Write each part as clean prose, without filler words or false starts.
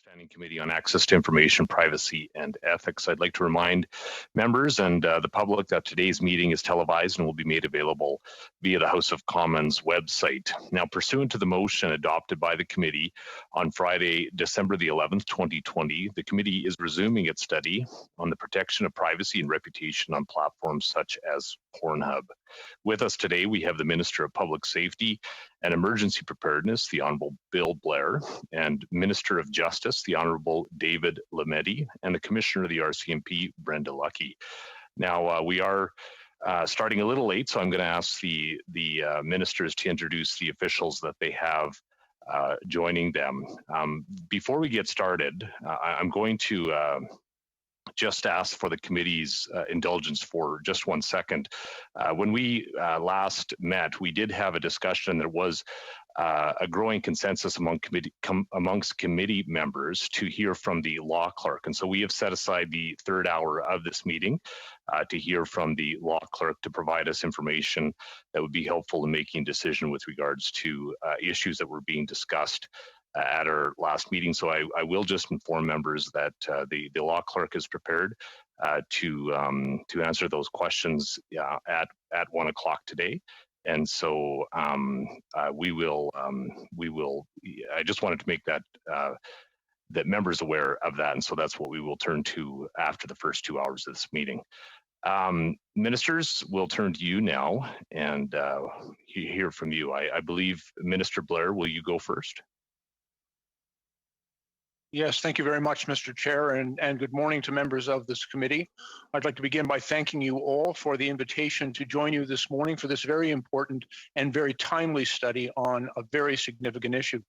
Standing Committee on Access to Information, Privacy, and Ethics. I'd like to remind members and the public that today's meeting is televised and will be made available via the House of Commons website. Now, pursuant to the motion adopted by the committee on Friday, December the 11th, 2020, the committee is resuming its study on the protection of privacy and reputation on platforms such as Pornhub. With us today, we have the Minister of Public Safety and Emergency Preparedness, the Honourable Bill Blair, and Minister of Justice, the Honourable David Lametti, and the Commissioner of the RCMP, Brenda Lucki. Now, we are starting a little late, so I'm going to ask the ministers to introduce the officials that they have joining them. Before we get started, I'm going to just ask for the committee's indulgence for just 1 second. When we last met, we did have a discussion. There was a growing consensus amongst committee members to hear from the law clerk. And so we have set aside the third hour of this meeting to hear from the law clerk to provide us information that would be helpful in making a decision with regards to issues that were being discussed at our last meeting. So I will just inform members that the law clerk is prepared to answer those questions at 1 o'clock today. And so we will. I just wanted to make that members aware of that, and so that's what we will turn to after the first 2 hours of this meeting. Ministers, we'll turn to you now and hear from you. I believe Minister Blair, will you go first? Yes, thank you very much, Mr. Chair, and good morning to members of this committee. I'd like to begin by thanking you all for the invitation to join you this morning for this very important and very timely study on a very significant issue.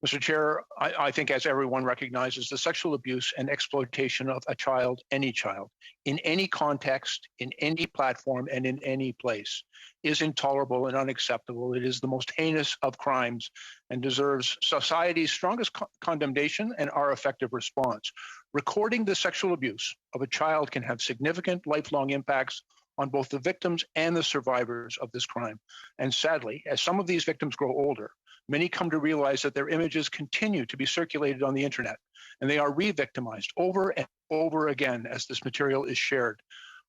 Mr. Chair, I think, as everyone recognizes, the sexual abuse and exploitation of a child, any child, in any context, in any platform, and in any place, is intolerable and unacceptable. It is the most heinous of crimes and deserves society's strongest condemnation and our effective response. Recording the sexual abuse of a child can have significant lifelong impacts on both the victims and the survivors of this crime. And sadly, as some of these victims grow older, many come to realize that their images continue to be circulated on the internet, and they are re-victimized over and over again as this material is shared.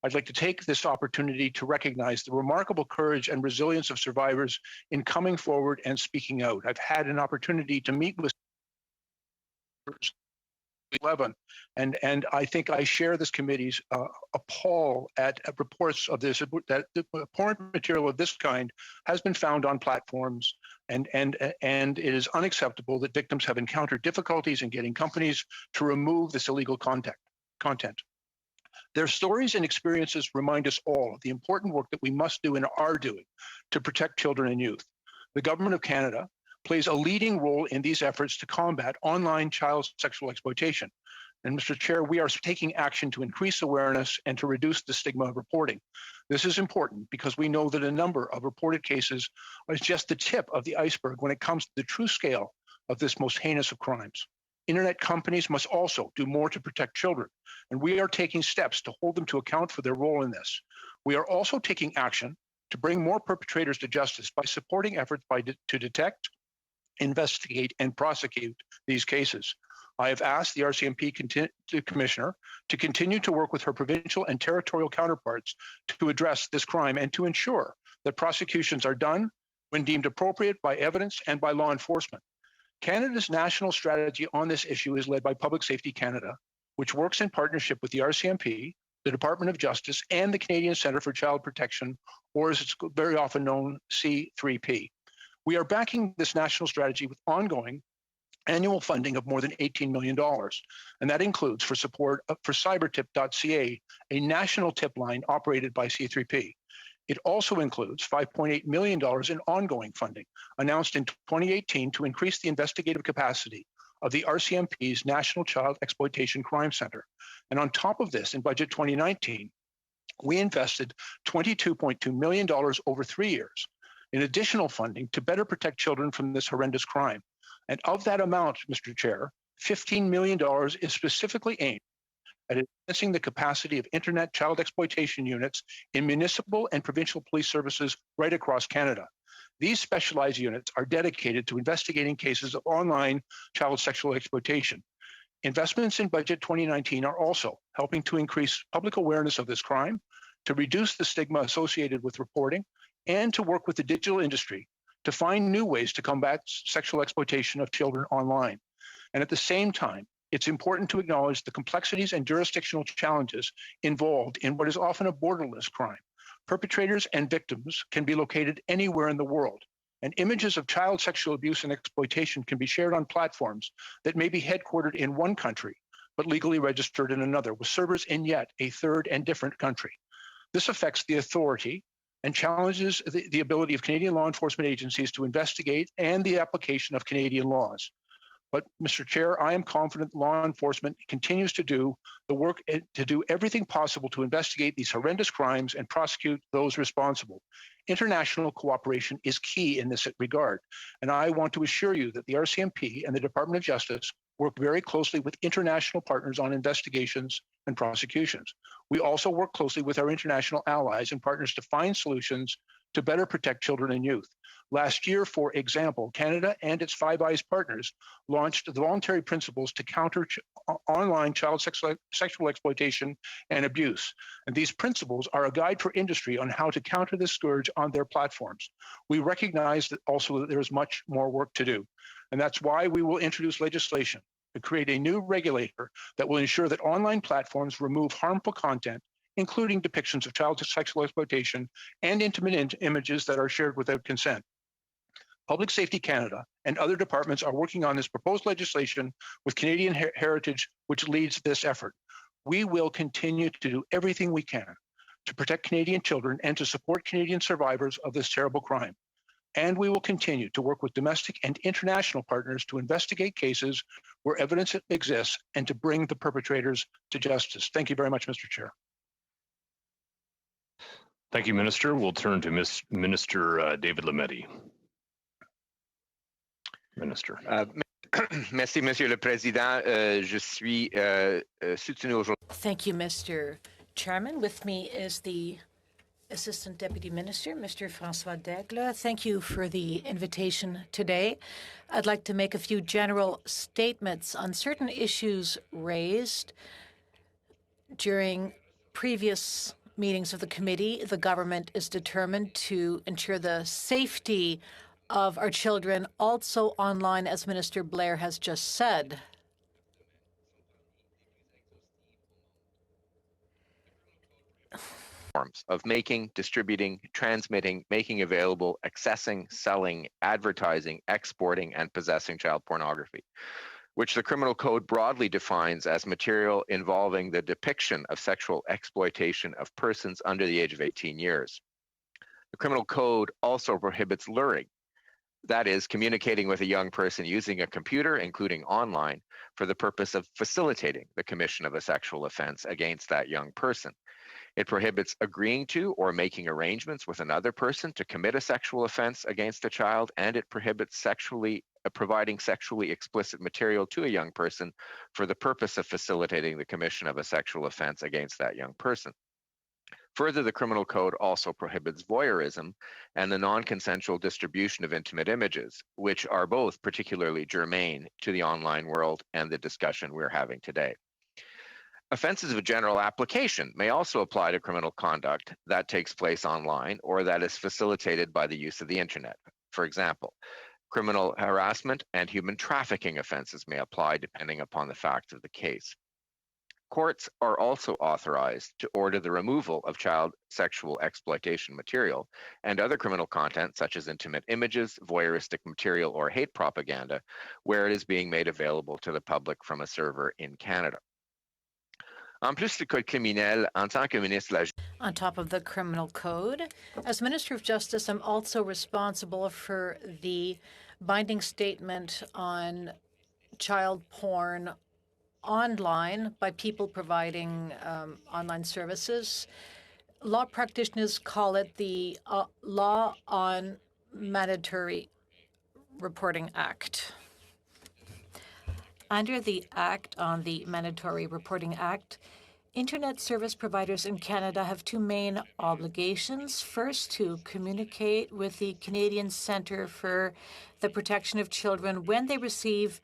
I'd like to take this opportunity to recognize the remarkable courage and resilience of survivors in coming forward and speaking out. I've had an opportunity to meet with 11, and I think I share this committee's appall at reports of this, that porn material of this kind has been found on platforms, and it is unacceptable that victims have encountered difficulties in getting companies to remove this illegal content. Their stories and experiences remind us all of the important work that we must do and are doing to protect children and youth. The Government of Canada plays a leading role in these efforts to combat online child sexual exploitation. And Mr. Chair, we are taking action to increase awareness and to reduce the stigma of reporting. This is important because we know that a number of reported cases is just the tip of the iceberg when it comes to the true scale of this most heinous of crimes. Internet companies must also do more to protect children, and we are taking steps to hold them to account for their role in this. We are also taking action to bring more perpetrators to justice by supporting efforts to detect, investigate, and prosecute these cases. I have asked the RCMP Commissioner to continue to work with her provincial and territorial counterparts to address this crime and to ensure that prosecutions are done when deemed appropriate by evidence and by law enforcement. Canada's national strategy on this issue is led by Public Safety Canada, which works in partnership with the RCMP, the Department of Justice, and the Canadian Centre for Child Protection, or as it's very often known, C3P. We are backing this national strategy with ongoing annual funding of more than $18 million, and that includes for support for cybertip.ca, a national tip line operated by C3P. It also includes $5.8 million in ongoing funding, announced in 2018 to increase the investigative capacity of the RCMP's National Child Exploitation Crime Center. And on top of this, in budget 2019, we invested $22.2 million over 3 years in additional funding to better protect children from this horrendous crime. And of that amount, Mr. Chair, $15 million is specifically aimed at enhancing the capacity of internet child exploitation units in municipal and provincial police services right across Canada. These specialized units are dedicated to investigating cases of online child sexual exploitation. Investments in Budget 2019 are also helping to increase public awareness of this crime, to reduce the stigma associated with reporting, and to work with the digital industry to find new ways to combat sexual exploitation of children online. And at the same time, it's important to acknowledge the complexities and jurisdictional challenges involved in what is often a borderless crime. Perpetrators and victims can be located anywhere in the world, and images of child sexual abuse and exploitation can be shared on platforms that may be headquartered in one country, but legally registered in another, with servers in yet a third and different country. This affects the authority and challenges the ability of Canadian law enforcement agencies to investigate and the application of Canadian laws. But, Mr. Chair, I am confident law enforcement continues to do the work to do everything possible to investigate these horrendous crimes and prosecute those responsible. International cooperation is key in this regard, and I want to assure you that the RCMP and the Department of Justice work very closely with international partners on investigations and prosecutions. We also work closely with our international allies and partners to find solutions to better protect children and youth. Last year, for example, Canada and its Five Eyes partners launched the voluntary principles to counter online child sexual exploitation and abuse. And these principles are a guide for industry on how to counter this scourge on their platforms. We recognize that also that there is much more work to do. And that's why we will introduce legislation to create a new regulator that will ensure that online platforms remove harmful content, including depictions of child sexual exploitation and intimate images that are shared without consent. Public Safety Canada and other departments are working on this proposed legislation with Canadian Heritage, which leads this effort. We will continue to do everything we can to protect Canadian children and to support Canadian survivors of this terrible crime. And we will continue to work with domestic and international partners to investigate cases where evidence exists and to bring the perpetrators to justice. Thank you very much, Mr. Chair. Thank you, Minister. We'll turn to Minister David Lametti. Minister. Merci, Monsieur le Président. Je suis soutenu aujourd'hui. Thank you, Mr. Chairman. With me is the Assistant Deputy Minister, Mr. François Daigle. Thank you for the invitation today. I'd like to make a few general statements on certain issues raised during previous meetings of the committee. The government is determined to ensure the safety of our children, also online, as Minister Blair has just said. Forms of making, distributing, transmitting, making available, accessing, selling, advertising, exporting, and possessing child pornography, which the Criminal Code broadly defines as material involving the depiction of sexual exploitation of persons under the age of 18 years. The Criminal Code also prohibits luring, that is, communicating with a young person using a computer, including online, for the purpose of facilitating the commission of a sexual offense against that young person. It prohibits agreeing to or making arrangements with another person to commit a sexual offense against a child, and it prohibits providing sexually explicit material to a young person for the purpose of facilitating the commission of a sexual offense against that young person. Further, the Criminal Code also prohibits voyeurism and the non-consensual distribution of intimate images, which are both particularly germane to the online world and the discussion we're having today. Offenses of general application may also apply to criminal conduct that takes place online or that is facilitated by the use of the internet. For example, criminal harassment and human trafficking offenses may apply depending upon the facts of the case. Courts are also authorized to order the removal of child sexual exploitation material and other criminal content such as intimate images, voyeuristic material, or hate propaganda where it is being made available to the public from a server in Canada. En plus du Code criminel, en tant que ministre de la... On top of the Criminal Code, as Minister of Justice, I'm also responsible for the binding statement on child porn online by people providing online services. Law practitioners call it the Law on Mandatory Reporting Act. Under the Act on the Mandatory Reporting Act, Internet service providers in Canada have two main obligations. First, to communicate with the Canadian Centre for the Protection of Children when they receive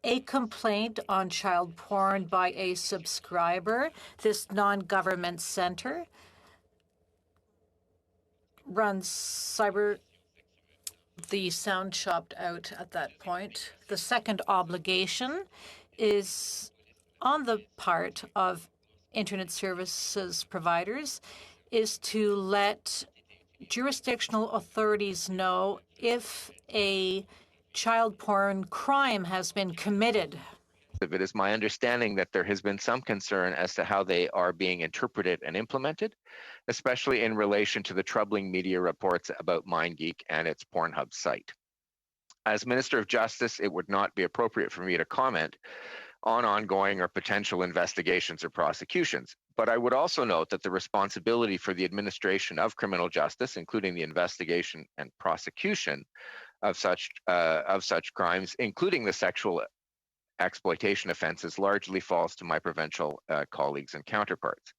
a complaint on child porn by a subscriber. This non-government center runs cyber. The sound chopped out at that point. The second obligation is on the part of internet services providers is to let jurisdictional authorities know if a child porn crime has been committed. It is my understanding that there has been some concern as to how they are being interpreted and implemented, especially in relation to the troubling media reports about MindGeek and its Pornhub site. As Minister of Justice, it would not be appropriate for me to comment on ongoing or potential investigations or prosecutions. But I would also note that the responsibility for the administration of criminal justice, including the investigation and prosecution of such crimes, including the sexual exploitation offenses, largely falls to my provincial colleagues and counterparts.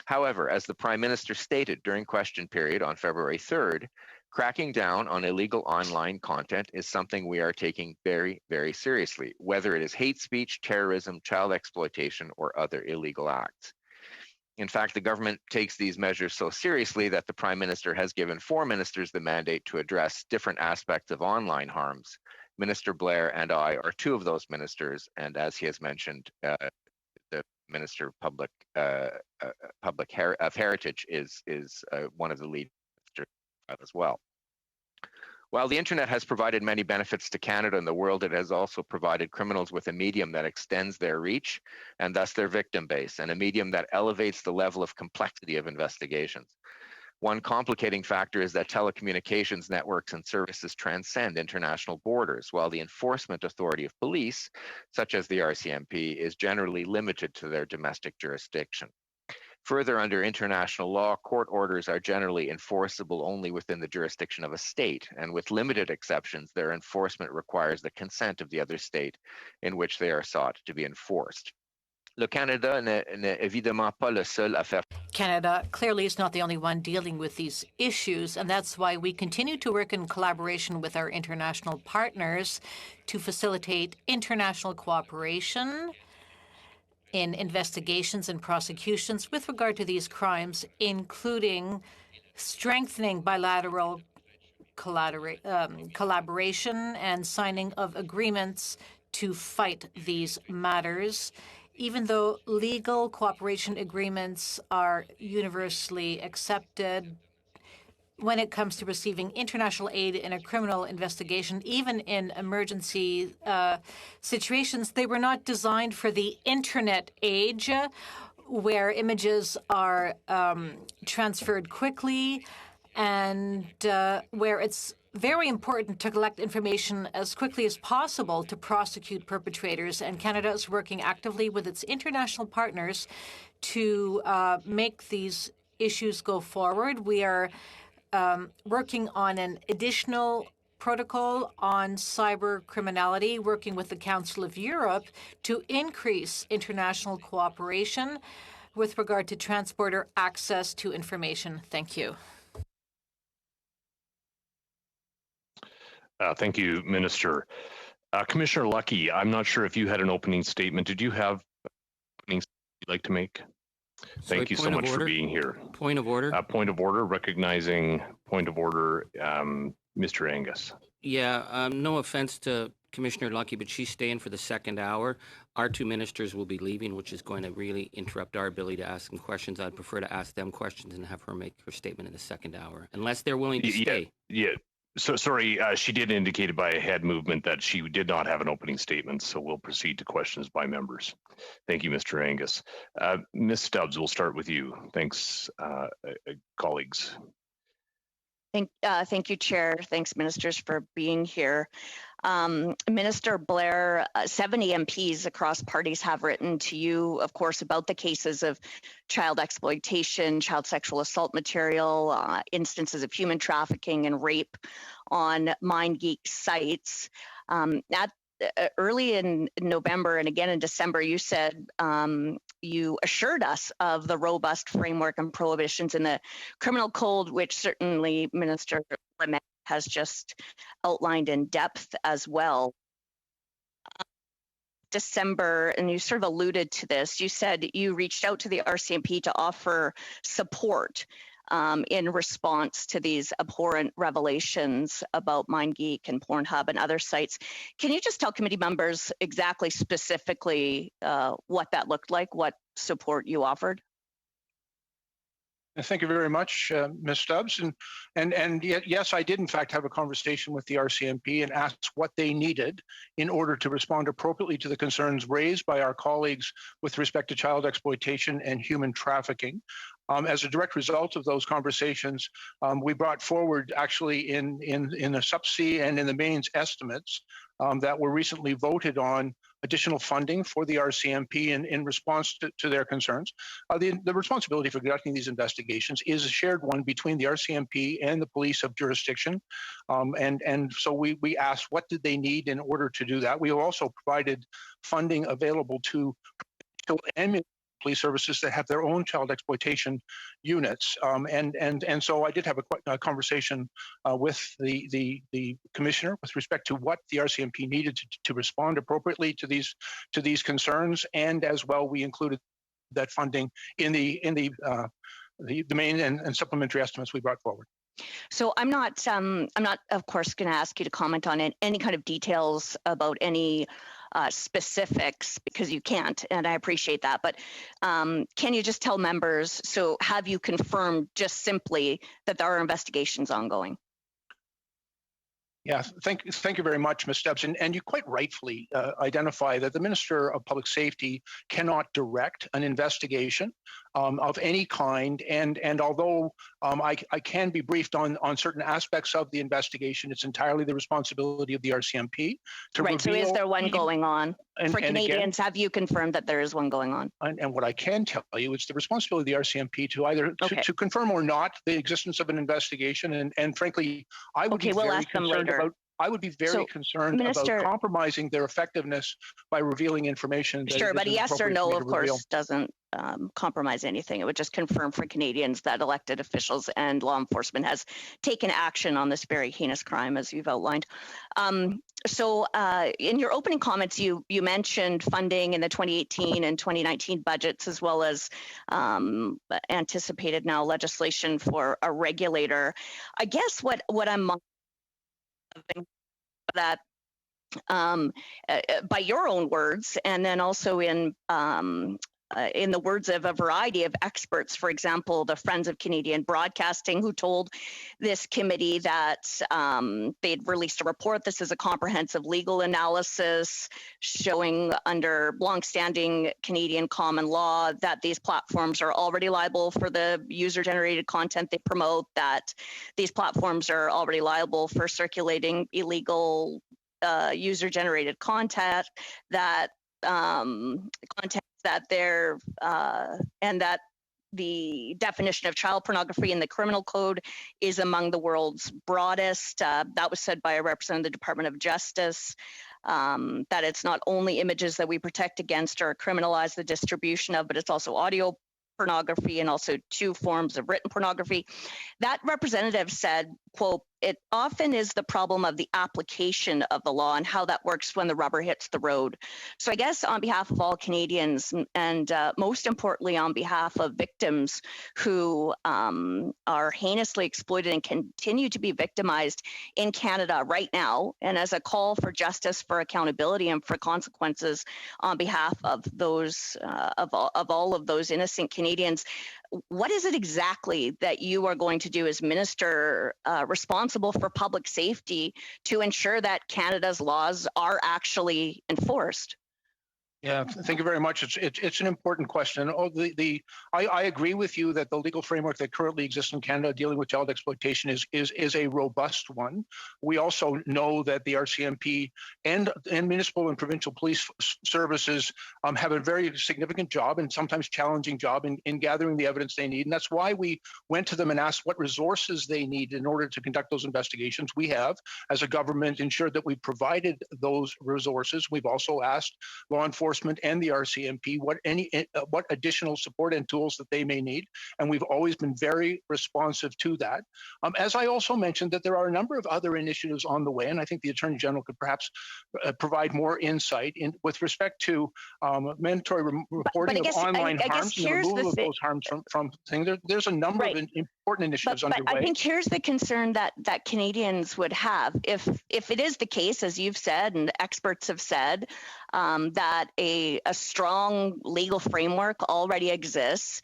However, as the Prime Minister stated during question period on February 3rd, cracking down on illegal online content is something we are taking very, very seriously, whether it is hate speech, terrorism, child exploitation, or other illegal acts. In fact, the government takes these measures so seriously that the Prime Minister has given 4 ministers the mandate to address different aspects of online harms. Minister Blair and I are 2 of those ministers, and as he has mentioned, the Minister of Public Heritage is one of the lead ministers as well. While the internet has provided many benefits to Canada and the world, it has also provided criminals with a medium that extends their reach and thus their victim base, and a medium that elevates the level of complexity of investigations. One complicating factor is that telecommunications networks and services transcend international borders, while the enforcement authority of police, such as the RCMP, is generally limited to their domestic jurisdiction. Further, under international law, court orders are generally enforceable only within the jurisdiction of a state, and with limited exceptions, their enforcement requires the consent of the other state in which they are sought to be enforced. Canada clearly is not the only one dealing with these issues, and that's why we continue to work in collaboration with our international partners to facilitate international cooperation in investigations and prosecutions with regard to these crimes, including strengthening bilateral collaboration and signing of agreements to fight these matters. Even though legal cooperation agreements are universally accepted, when it comes to receiving international aid in a criminal investigation, even in emergency situations, they were not designed for the internet age, where images are transferred quickly and where it's very important to collect information as quickly as possible to prosecute perpetrators. And Canada is working actively with its international partners to make these issues go forward. We are working on an additional protocol on cyber criminality, working with the Council of Europe to increase international cooperation with regard to transporter access to information. Thank you. Thank you, Minister. Commissioner Lucki, I'm not sure if you had an opening statement. Did you have anything you'd like to make? Thank you so much for being here. Point of order. Point of order, recognizing point of order, Mr. Angus. Yeah, no offense to Commissioner Lucki, but she's staying for the second hour. Our 2 ministers will be leaving, which is going to really interrupt our ability to ask them questions. I'd prefer to ask them questions and have her make her statement in the second hour, unless they're willing to stay. Yeah. So sorry, she did indicate by a head movement that she did not have an opening statement, so we'll proceed to questions by members. Thank you, Mr. Angus. Ms. Stubbs, we'll start with you. Thanks, colleagues. Thank you, Chair. Thanks, ministers, for being here. Minister Blair, 70 MPs across parties have written to you, of course, about the cases of child exploitation, child sexual assault material, instances of human trafficking and rape on MindGeek sites. Early in November and again in December, you said you assured us of the robust framework and prohibitions in the criminal code, which certainly Minister Lametti has just outlined in depth as well. December, and you sort of alluded to this, you said you reached out to the RCMP to offer support in response to these abhorrent revelations about MindGeek and Pornhub and other sites. Can you just tell committee members exactly, specifically, what that looked like, what support you offered? Thank you very much, Ms. Stubbs. And yes, I did in fact have a conversation with the RCMP and asked what they needed in order to respond appropriately to the concerns raised by our colleagues with respect to child exploitation and human trafficking. As a direct result of those conversations, we brought forward actually in the sub-C and in the mains estimates that were recently voted on additional funding for the RCMP in response to their concerns. The responsibility for conducting these investigations is a shared one between the RCMP and the police of jurisdiction. And so we asked what did they need in order to do that. We also provided funding available to police services that have their own child exploitation units. And so I did have a conversation with the commissioner with respect to what the RCMP needed to respond appropriately to these concerns, and as well we included that funding in the main and supplementary estimates we brought forward. So I'm not of course going to ask you to comment on any kind of details about any specifics, because you can't, and I appreciate that. But can you just tell members, so have you confirmed just simply that there are investigations ongoing? Yeah, thank you very much, Ms. Stubbs. And you quite rightfully identify that the Minister of Public Safety cannot direct an investigation of any kind. And although I can be briefed on certain aspects of the investigation, it's entirely the responsibility of the RCMP to reveal. So is there one going on? For Canadians, again, have you confirmed that there is one going on? And what I can tell you, it's the responsibility of the RCMP to either to confirm or not the existence of an investigation. And frankly, I would be very concerned about. I would be very concerned about compromising their effectiveness by revealing information. Sure, but a yes or no, of course, doesn't compromise anything. It would just confirm for Canadians that elected officials and law enforcement has taken action on this very heinous crime, as you've outlined. So in your opening comments, you mentioned funding in the 2018 and 2019 budgets, as well as anticipated now legislation for a regulator. I guess what I'm that by your own words, and then also in the words of a variety of experts, for example, the Friends of Canadian Broadcasting, who told this committee that they'd released a report. This is a comprehensive legal analysis showing under longstanding Canadian common law that these platforms are already liable for the user-generated content they promote, that these platforms are already liable for circulating illegal user-generated content, that content that they're and that the definition of child pornography in the criminal code is among the world's broadest. That was said by a representative of the Department of Justice, that it's not only images that we protect against or criminalize the distribution of, but it's also audio pornography and also 2 forms of written pornography. That representative said, quote, "It often is the problem of the application of the law and how that works when the rubber hits the road." So I guess on behalf of all Canadians, and most importantly on behalf of victims who are heinously exploited and continue to be victimized in Canada right now, and as a call for justice, for accountability, and for consequences on behalf of those of all of those innocent Canadians, what is it exactly that you are going to do as minister responsible for public safety to ensure that Canada's laws are actually enforced? Yeah, thank you very much. It's an important question. I agree with you that the legal framework that currently exists in Canada dealing with child exploitation is a robust one. We also know that the RCMP and municipal and provincial police services have a very significant job and sometimes challenging job in gathering the evidence they need. And that's why we went to them and asked what resources they need in order to conduct those investigations. We have, as a government, ensured that we provided those resources. We've also asked law enforcement enforcement and the RCMP what additional support and tools that they may need, and we've always been very responsive to that. As I also mentioned, that there are a number of other initiatives on the way, and I think the Attorney General could perhaps provide more insight with respect to mandatory reporting of online harms and the removal of those harms from things. There's a number of important initiatives underway. I think here's the concern that Canadians would have if it is the case, as you've said and experts have said, that a strong legal framework already exists.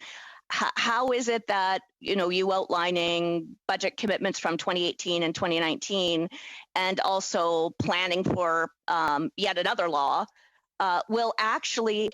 How is it that you outlining budget commitments from 2018 and 2019 and also planning for yet another law will actually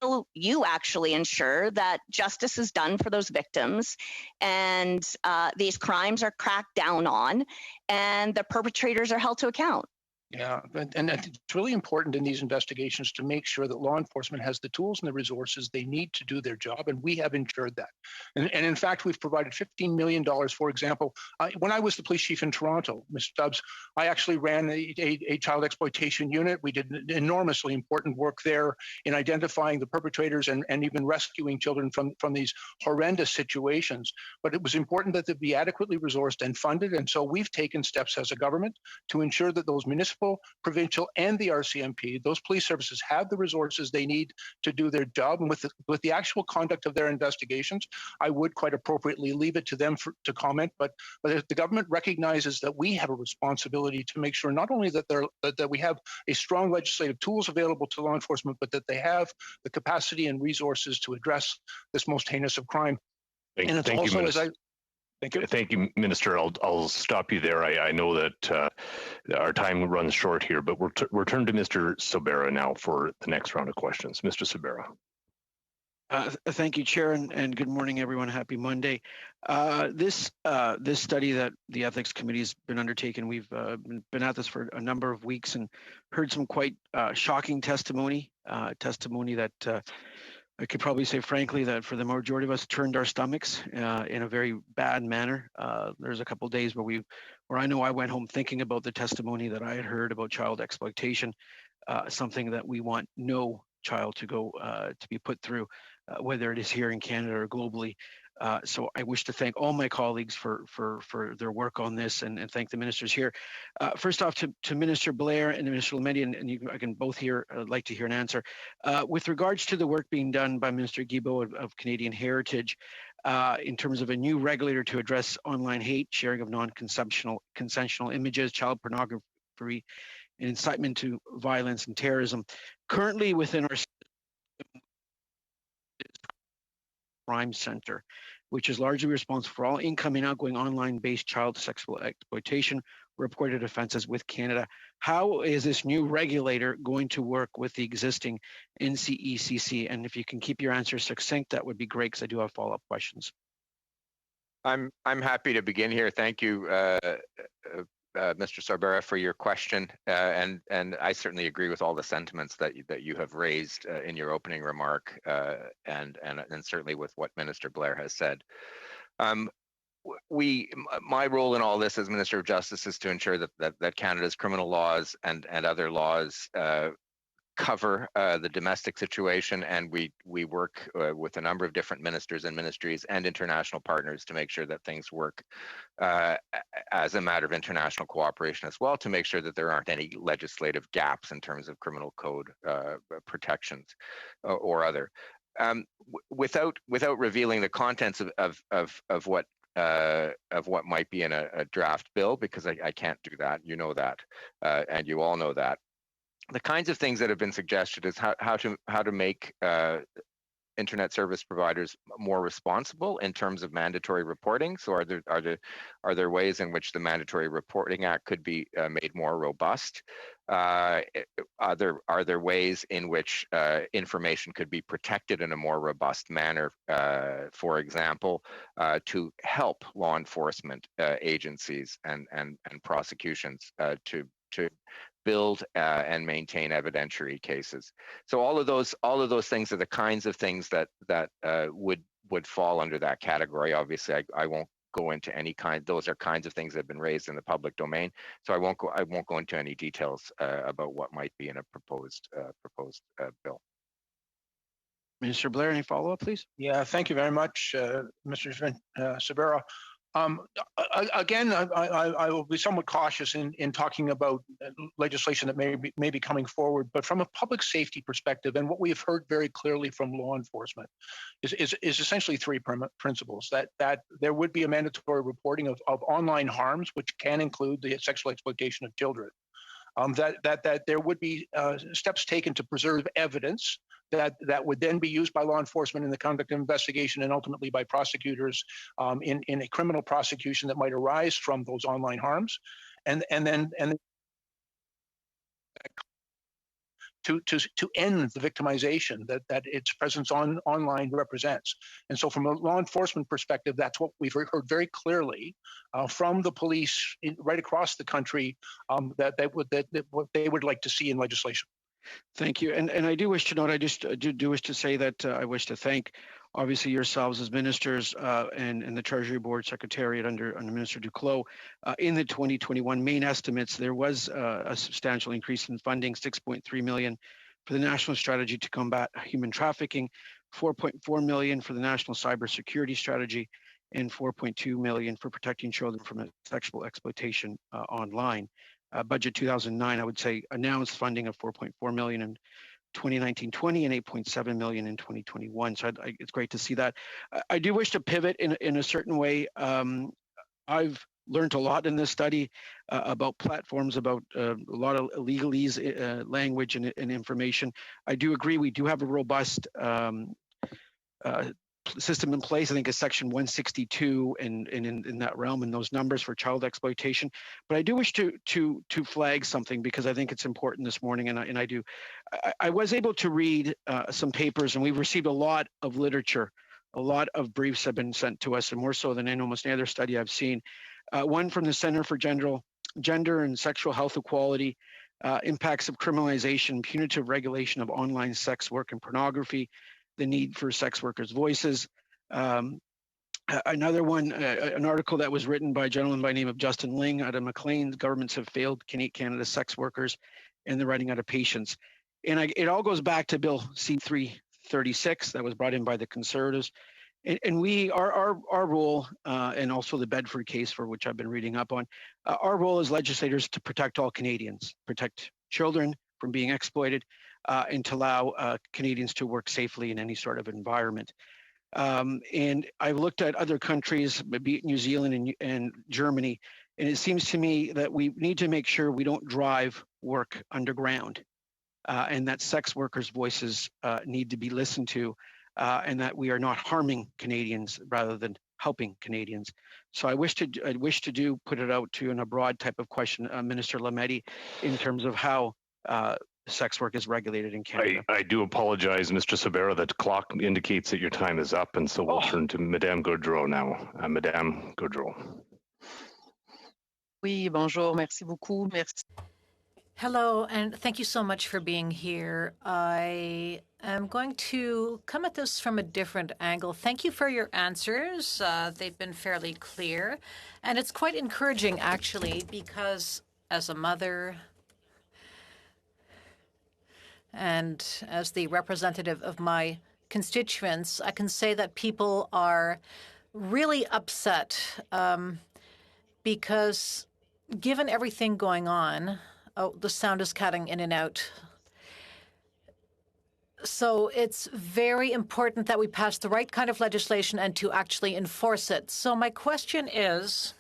ensure that justice is done for those victims and these crimes are cracked down on and the perpetrators are held to account? Yeah, and it's really important in these investigations to make sure that law enforcement has the tools and the resources they need to do their job, and we have ensured that. And in fact, we've provided $15 million, for example. When I was the police chief in Toronto, Mr. Stubbs, I actually ran a child exploitation unit. We did enormously important work there in identifying the perpetrators and even rescuing children from these horrendous situations. But it was important that they be adequately resourced and funded, and so we've taken steps as a government to ensure that those municipal, provincial, and the RCMP, those police services have the resources they need to do their job. And with the actual conduct of their investigations, I would quite appropriately leave it to them to comment. But the government recognizes that we have a responsibility to make sure not only that we have a strong legislative tools available to law enforcement, but that they have the capacity and resources to address this most heinous of crime. Thank you, Minister. Thank you, Minister. I'll stop you there. I know that our time runs short here, but we'll turn to Mr. Sobera now for the next round of questions. Mr. Sobera. Thank you, Chair, and good morning, everyone. Happy Monday. This study that the Ethics Committee has been undertaking, we've been at this for a number of weeks and heard some quite shocking testimony that I could probably say, frankly, that for the majority of us turned our stomachs in a very bad manner. There's a couple of days where I know I went home thinking about the testimony that I had heard about child exploitation, something that we want no child to go to be put through, whether it is here in Canada or globally. So I wish to thank all my colleagues for their work on this and thank the ministers here. First off, to Minister Blair and Minister Lametti, and I can both hear, like to hear an answer. With regards to the work being done by Minister Guilbeault of Canadian Heritage, in terms of a new regulator to address online hate, sharing of non-consensual images, child pornography, and incitement to violence and terrorism, currently within our Crime Center, which is largely responsible for all incoming and outgoing online-based child sexual exploitation reported offenses with Canada. How is this new regulator going to work with the existing NCECC? And if you can keep your answers succinct, that would be great, because I do have follow-up questions. I'm happy to begin here. Thank you, Mr. Sobera, for your question, and I certainly agree with all the sentiments that you have raised in your opening remark, and certainly with what Minister Blair has said. My role in all this as Minister of Justice is to ensure that Canada's criminal laws and other laws cover the domestic situation, and we work with a number of different ministers and ministries and international partners to make sure that things work as a matter of international cooperation as well, to make sure that there aren't any legislative gaps in terms of criminal code protections or other. Without revealing the contents of what might be in a draft bill, because I can't do that, you know that, and you all know that. The kinds of things that have been suggested is how to make internet service providers more responsible in terms of mandatory reporting. So are there ways in which the Mandatory Reporting Act could be made more robust? Are there ways in which information could be protected in a more robust manner? For example, to help law enforcement agencies and prosecutions to build and maintain evidentiary cases. So all of those things are the kinds of things that would fall under that category. Obviously, I won't go into any kind. Those are kinds of things that have been raised in the public domain. So I won't go into any details about what might be in a proposed bill. Minister Blair, any follow-up, please? Yeah, thank you very much, Mr. Sabera. Again, I will be somewhat cautious in talking about legislation that may be coming forward, but from a public safety perspective, and what we have heard very clearly from law enforcement is essentially three principles: that there would be a mandatory reporting of online harms, which can include the sexual exploitation of children. That there would be steps taken to preserve evidence that would then be used by law enforcement in the conduct of investigation and ultimately by prosecutors in a criminal prosecution that might arise from those online harms, and then to end the victimization that its presence online represents. And so from a law enforcement perspective, that's what we've heard very clearly from the police right across the country, that what they would like to see in legislation. Thank you. And I do wish to note, I just do wish to say that I wish to thank, obviously, yourselves as ministers and the Treasury Board Secretariat under Minister Duclos. In the 2021 main estimates, there was a substantial increase in funding, $6.3 million for the National Strategy to Combat Human Trafficking, $4.4 million for the National Cybersecurity Strategy, and $4.2 million for protecting children from sexual exploitation online. Budget 2009, I would say, announced funding of $4.4 million in 2019-20 and $8.7 million in 2021. So it's great to see that. I do wish to pivot in a certain way. I've learned a lot in this study about platforms, about a lot of legalese language and information. I do agree we do have a robust system in place. I think it's section 162 and in that realm and those numbers for child exploitation. But I do wish to flag something because I think it's important this morning, and I do. I was able to read some papers, and we've received a lot of literature. A lot of briefs have been sent to us, and more so than in almost any other study I've seen. One from the Center for Gender and Sexual Health Equality, impacts of criminalization, punitive regulation of online sex work and pornography, the need for sex workers' voices. Another one, an article that was written by a gentleman by the name of Justin Ling out of McLean, Governments Have Failed Canada's Sex Workers and the Running Out of Patience. And it all goes back to Bill C-336 that was brought in by the Conservatives. And our role, and also the Bedford case for which I've been reading up on, our role as legislators to protect all Canadians, protect children from being exploited, and to allow Canadians to work safely in any sort of environment. And I've looked at other countries, be it New Zealand and Germany, and it seems to me that we need to make sure we don't drive work underground, and that sex workers' voices need to be listened to, and that we are not harming Canadians rather than helping Canadians. So I wish to put it out to you in a broad type of question, Minister Lametti, in terms of how sex work is regulated in Canada. I do apologize, Mr. Sabera, that the clock indicates that your time is up, and so we'll turn to Madame Gaudreau now. Madame Gaudreau. Oui, bonjour, merci beaucoup, merci. Hello, and thank you so much for being here. I am going to come at this from a different angle. Thank you for your answers. They've been fairly clear, and it's quite encouraging, actually, because as a mother, and as the representative of my constituents, I can say that people are really upset because given everything going on, the sound is cutting in and out. So it's very important that we pass the right kind of legislation and to actually enforce it. So my question is,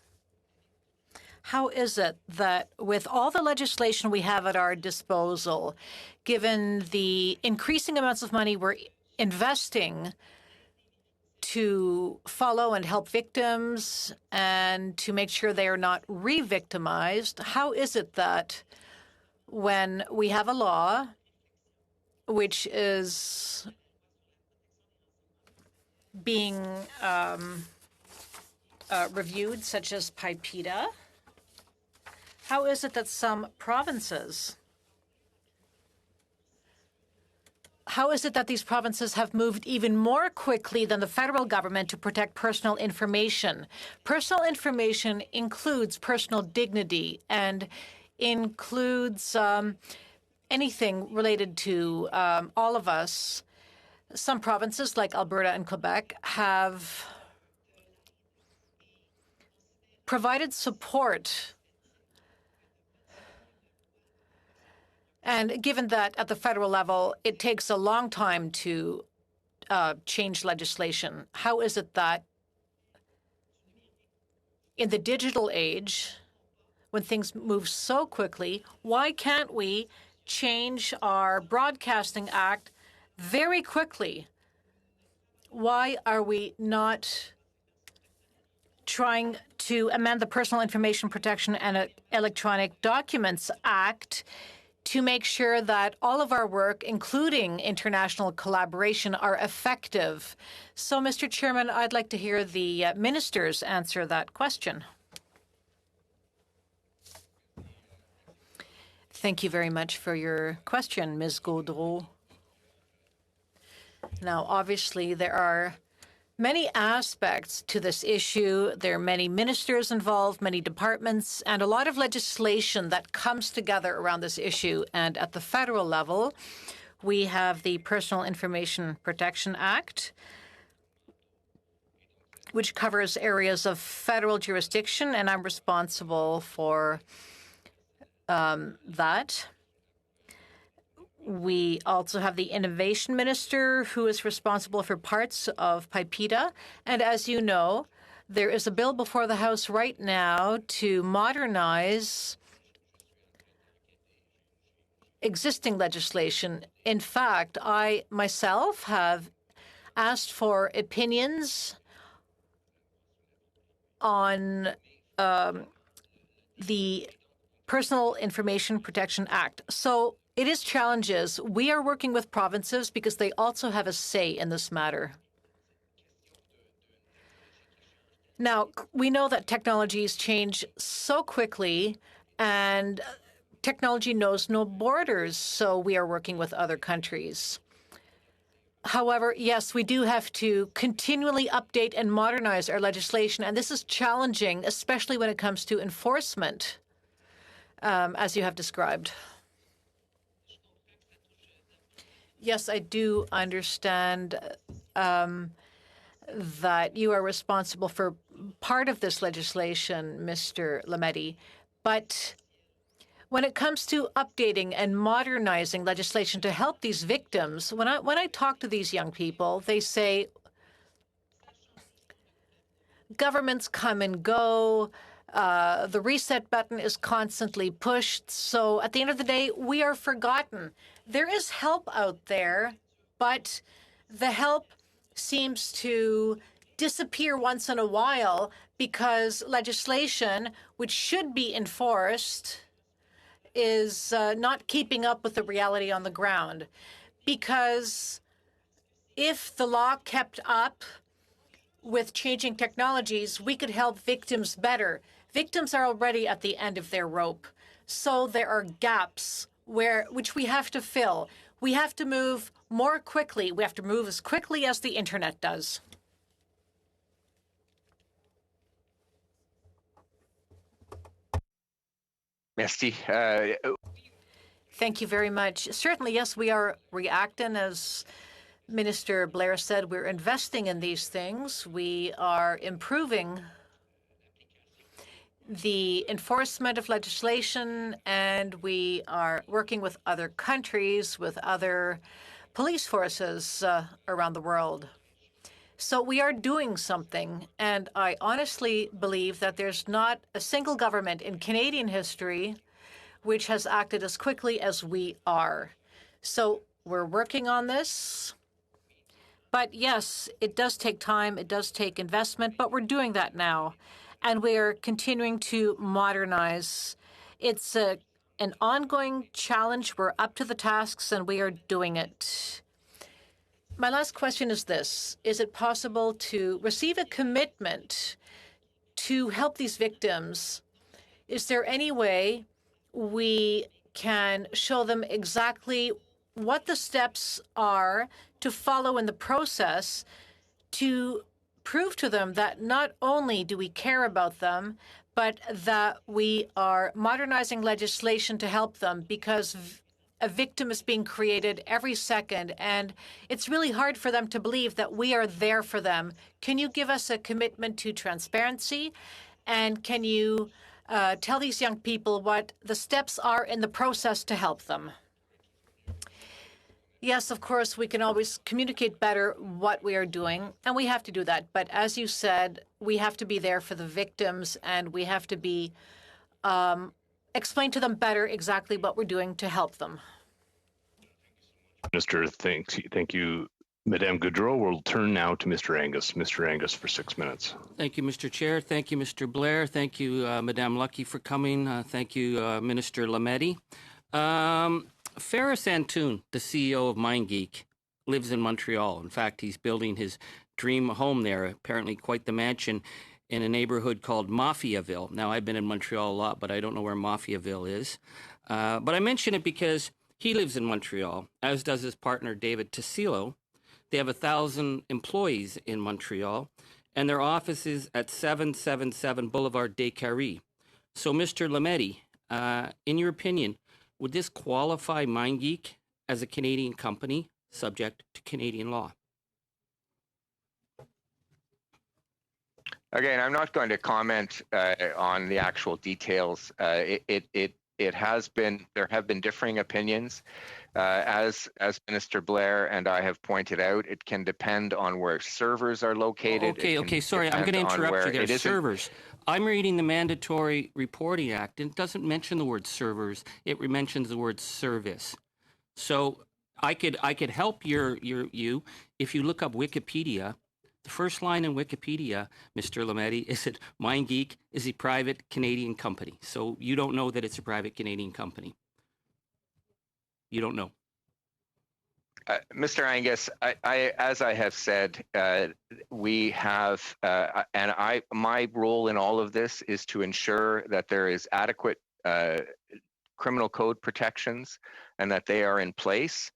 how is it that with all the legislation we have at our disposal, given the increasing amounts of money we're investing to follow and help victims and to make sure they are not re-victimized, how is it that when we have a law which is being reviewed, such as PIPEDA, how is it that some provinces how is it that these provinces have moved even more quickly than the federal government to protect personal information? Personal information includes personal dignity and includes anything related to all of us. Some provinces, like Alberta and Quebec, have provided support. And given that at the federal level, it takes a long time to change legislation, how is it that in the digital age, when things move so quickly, why can't we change our Broadcasting Act very quickly? Why are we not trying to amend the Personal Information Protection and Electronic Documents Act to make sure that all of our work, including international collaboration, are effective? So, Mr. Chairman, I'd like to hear the ministers answer that question. Thank you very much for your question, Ms. Gaudreau. Now, obviously, there are many aspects to this issue. There are many ministers involved, many departments, and a lot of legislation that comes together around this issue. And at the federal level, we have the Personal Information Protection Act, which covers areas of federal jurisdiction, and I'm responsible for that. We also have the Innovation Minister, who is responsible for parts of PIPEDA. And as you know, there is a bill before the House right now to modernize existing legislation. In fact, I myself have asked for opinions on the Personal Information Protection Act. So it is challenges. We are working with provinces because they also have a say in this matter. Now, we know that technologies change so quickly, and technology knows no borders, so we are working with other countries. However, yes, we do have to continually update and modernize our legislation, and this is challenging, especially when it comes to enforcement, as you have described. Yes, I do understand that you are responsible for part of this legislation, Mr. Lametti, but when it comes to updating and modernizing legislation to help these victims, when I talk to these young people, they say governments come and go. The reset button is constantly pushed. So at the end of the day, we are forgotten. There is help out there, but the help seems to disappear once in a while because legislation, which should be enforced, is not keeping up with the reality on the ground. Because if the law kept up with changing technologies, we could help victims better. Victims are already at the end of their rope. So there are gaps which we have to fill. We have to move more quickly. We have to move as quickly as the internet does. Merci. Thank you very much. Certainly, yes, we are reacting. As Minister Blair said, we're investing in these things. We are improving the enforcement of legislation, and we are working with other countries, with other police forces around the world. So we are doing something, and I honestly believe that there's not a single government in Canadian history which has acted as quickly as we are. So we're working on this. But yes, it does take time, it does take investment, but we're doing that now. And we're continuing to modernize. It's an ongoing challenge. We're up to the tasks, and we are doing it. My last question is this. Is it possible to receive a commitment to help these victims? Is there any way we can show them exactly what the steps are to follow in the process to prove to them that not only do we care about them, but that we are modernizing legislation to help them, because a victim is being created every second, and it's really hard for them to believe that we are there for them. Can you give us a commitment to transparency? And can you tell these young people what the steps are in the process to help them? Yes, of course, we can always communicate better what we are doing, and we have to do that. But as you said, we have to be there for the victims, and we have to be explain to them better exactly what we're doing to help them. Minister, thank you, Madame Goudreau. We'll turn now to Mr. Angus. Mr. Angus for 6 minutes. Thank you, Mr. Chair. Thank you, Mr. Blair. Thank you, Madame Lucki, for coming. Thank you, Minister Lametti. Ferris Antoun, the CEO of MindGeek, lives in Montreal. In fact, he's building his dream home there, apparently quite the mansion, in a neighborhood called Mafiaville. Now, I've been in Montreal a lot, but I don't know where Mafiaville is. But I mention it because he lives in Montreal, as does his partner, David Tassilo. They have 1,000 employees in Montreal, and their office is at 777 Boulevard des Carrés. So, Mr. Lametti, in your opinion, would this qualify MindGeek as a Canadian company subject to Canadian law? Again, I'm not going to comment on the actual details. There have been differing opinions. As Minister Blair and I have pointed out, it can depend on where servers are located. Okay, sorry, I'm going to interrupt you there. Servers. I'm reading the Mandatory Reporting Act, and it doesn't mention the word servers. It mentions the word service. So I could help you if you look up Wikipedia. The first line in Wikipedia, Mr. Lametti, is that MindGeek is a private Canadian company. So you don't know that it's a private Canadian company. You don't know. Mr. Angus, as I have said, we have, my role in all of this is to ensure that there is adequate criminal code protections and that they are in place.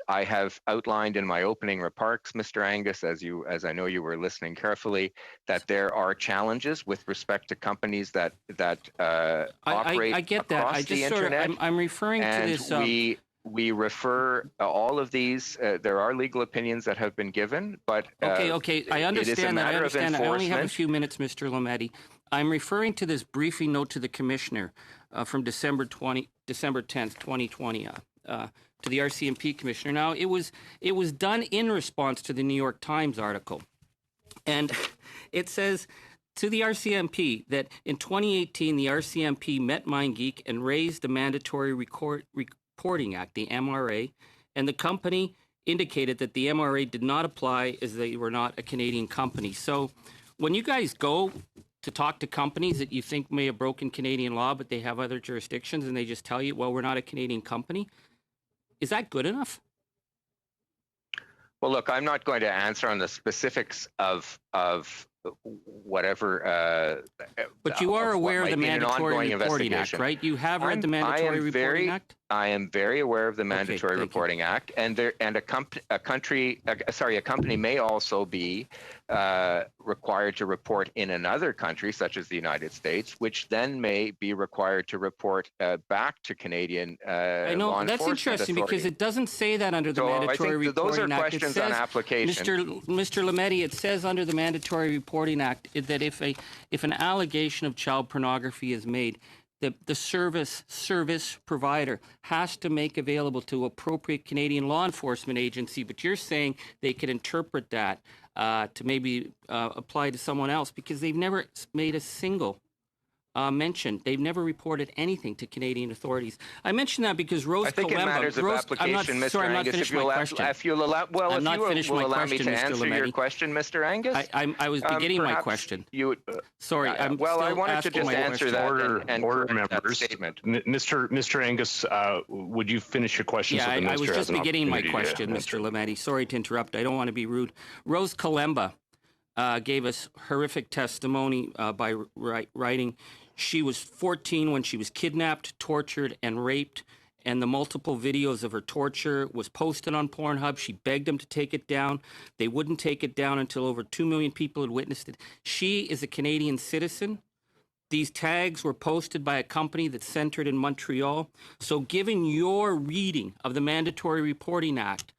I have outlined in my opening remarks, Mr. Angus, as I know you were listening carefully, that there are challenges with respect to companies that operate I get that. across the internet. I'm referring to this. We refer all of these. There are legal opinions that have been given, but okay. I understand that. I understand that. I only have a few minutes, Mr. Lametti. I'm referring to this briefing note to the Commissioner from December 10th, 2020. To the RCMP Commissioner. Now, it was done in response to the New York Times article. And it says to the RCMP that in 2018, the RCMP met MindGeek and raised the Mandatory Reporting Act, the MRA, and the company indicated that the MRA did not apply as they were not a Canadian company. So when you guys go to talk to companies that you think may have broken Canadian law, but they have other jurisdictions, and they just tell you, well, we're not a Canadian company, is that good enough? Well, look, I'm not going to answer on the specifics of whatever. But you are aware of the Mandatory Reporting Act, right? You have read the Mandatory Reporting Act? I am very aware of the Mandatory Reporting Act, and a company may also be required to report in another country, such as the United States, which then may be required to report back to Canadian I know, law that's interesting authority. Because it doesn't say that under the Mandatory Reporting Act. Those are questions on application. Mr. Lametti, it says under the Mandatory Reporting Act that if an allegation of child pornography is made, the service provider has to make available to appropriate Canadian law enforcement agency. But you're saying they could interpret that to maybe apply to someone else because they've never made a single mention. They've never reported anything to Canadian authorities. I mention that because Rose I think Kalemba, it matters of application, Mr. Angus. If you'll allow me to answer your question, Mr. Angus. I was beginning my question. Sorry. I wanted to just answer that. Order members. Statement. Mr. Angus, would you finish your question? Yeah, I was just beginning my question, Mr. Lametti. Sorry to interrupt. I don't want to be rude. Rose Kalemba gave us horrific testimony by writing. She was 14 when she was kidnapped, tortured, and raped, and the multiple videos of her torture was posted on Pornhub. She begged them to take it down. They wouldn't take it down until over 2 million people had witnessed it. She is a Canadian citizen. These tags were posted by a company that's centered in Montreal. So given your reading of the Mandatory Reporting Act,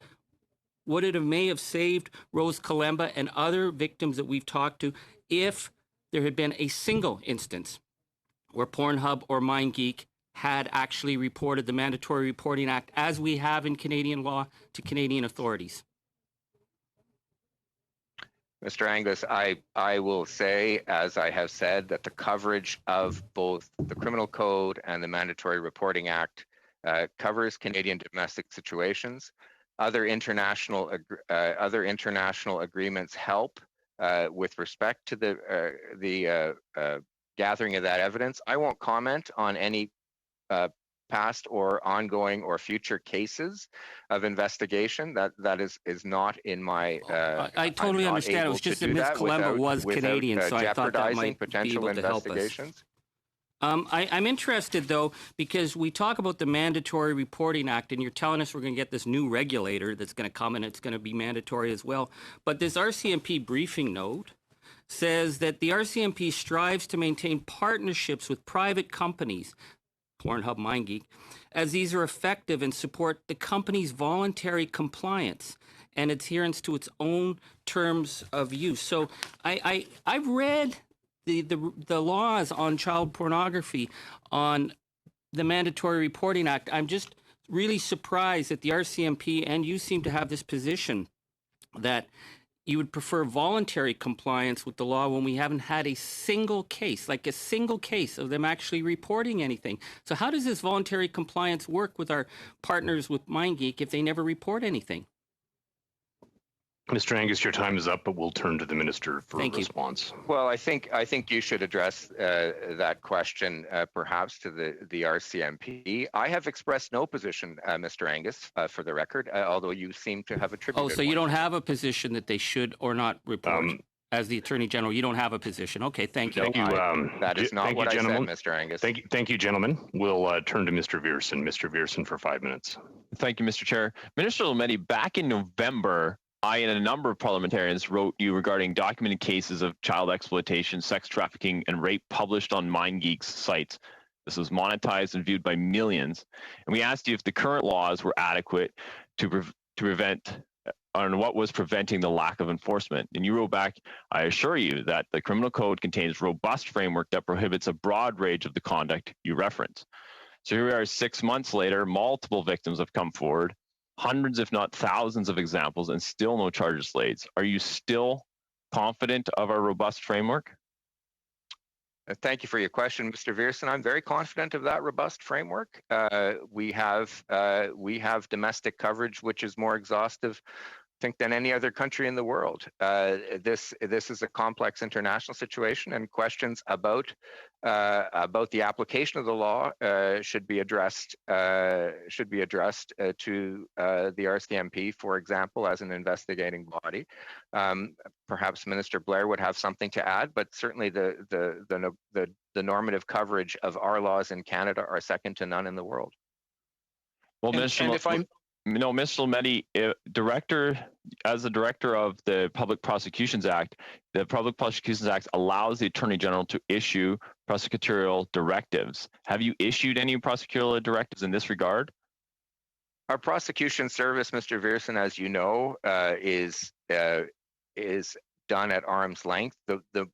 would it may have saved Rose Kalemba and other victims that we've talked to if there had been a single instance where Pornhub or MindGeek had actually reported the Mandatory Reporting Act, as we have in Canadian law, to Canadian authorities? Mr. Angus, I will say, as I have said, that the coverage of both the Criminal Code and the Mandatory Reporting Act covers Canadian domestic situations. Other international agreements help with respect to the gathering of that evidence. I won't comment on any past or ongoing or future cases of investigation. That is not in my. I totally understand. It was just that Ms. Kalemba was Canadian, so I thought that might be able to help us. I'm interested, though, because we talk about the Mandatory Reporting Act, and you're telling us we're going to get this new regulator that's going to come, and it's going to be mandatory as well. But this RCMP briefing note says that the RCMP strives to maintain partnerships with private companies, Pornhub, MindGeek, as these are effective and support the company's voluntary compliance and adherence to its own terms of use. So I've read the laws on child pornography, on the Mandatory Reporting Act. I'm just really surprised that the RCMP and you seem to have this position that you would prefer voluntary compliance with the law when we haven't had a single case of them actually reporting anything. So how does this voluntary compliance work with our partners with MindGeek if they never report anything? Mr. Angus, your time is up, but we'll turn to the minister for a response. Well, I think you should address that question perhaps to the RCMP. I have expressed no position, Mr. Angus, for the record, although you seem to have attributed. Oh, so you don't have a position that they should or not report? As the Attorney General, you don't have a position. Okay, thank you. Thank you. That is not what I said, Mr. Angus. Thank you, gentlemen. We'll turn to Mr. Viersen. Mr. Viersen for 5 minutes. Thank you, Mr. Chair. Minister Lametti, back in November, I and a number of parliamentarians wrote you regarding documented cases of child exploitation, sex trafficking, and rape published on MindGeek's sites. This was monetized and viewed by millions. And we asked you if the current laws were adequate to prevent, on what was preventing the lack of enforcement. And you wrote back, I assure you that the criminal code contains robust framework that prohibits a broad range of the conduct you reference. So here we are 6 months later, multiple victims have come forward, hundreds, if not thousands of examples, and still no charges laid. Are you still confident of our robust framework? Thank you for your question, Mr. Viersen. I'm very confident of that robust framework. We have domestic coverage which is more exhaustive, I think, than any other country in the world. This is a complex international situation, and questions about the application of the law should be addressed to the RCMP, for example, as an investigating body. Perhaps Minister Blair would have something to add, but certainly the normative coverage of our laws in Canada are second to none in the world. Well, Mr. Lametti, as the director of the Public Prosecutions Act, the Public Prosecutions Act allows the Attorney General to issue prosecutorial directives. Have you issued any prosecutorial directives in this regard? Our prosecution service, Mr. Viersen, as you know, is done at arm's length. The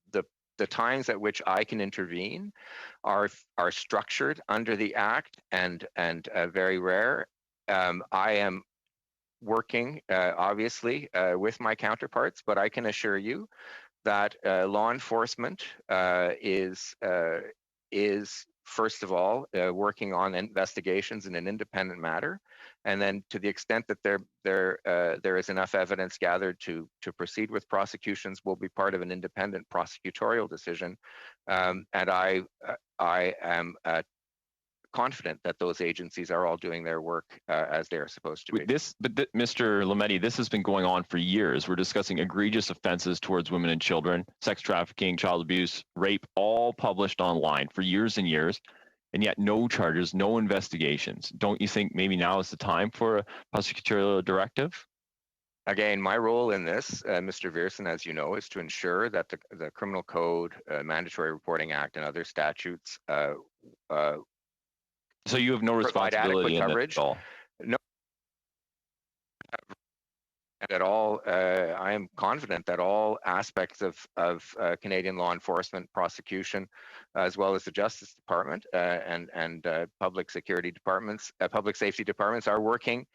times at which I can intervene are structured under the Act and very rare. I am working, obviously, with my counterparts, but I can assure you that law enforcement is first of all working on investigations in an independent manner, and then to the extent that there is enough evidence gathered to proceed with prosecutions, will be part of an independent prosecutorial decision, and I am confident that those agencies are all doing their work as they are supposed to be. Mr. Lametti, this has been going on for years. We're discussing egregious offenses towards women and children, sex trafficking, child abuse, rape, all published online for years and years. and yet no charges, no investigations. Don't you think maybe now is the time for a prosecutorial directive? Again, my role in this, Mr. Viersen, as you know, is to ensure that the Criminal Code, Mandatory Reporting Act, and other statutes so you have no responsibility in coverage. It at all? No, at all. I am confident that all aspects of Canadian law enforcement, prosecution, as well as the Justice Department and public security departments, public safety departments are working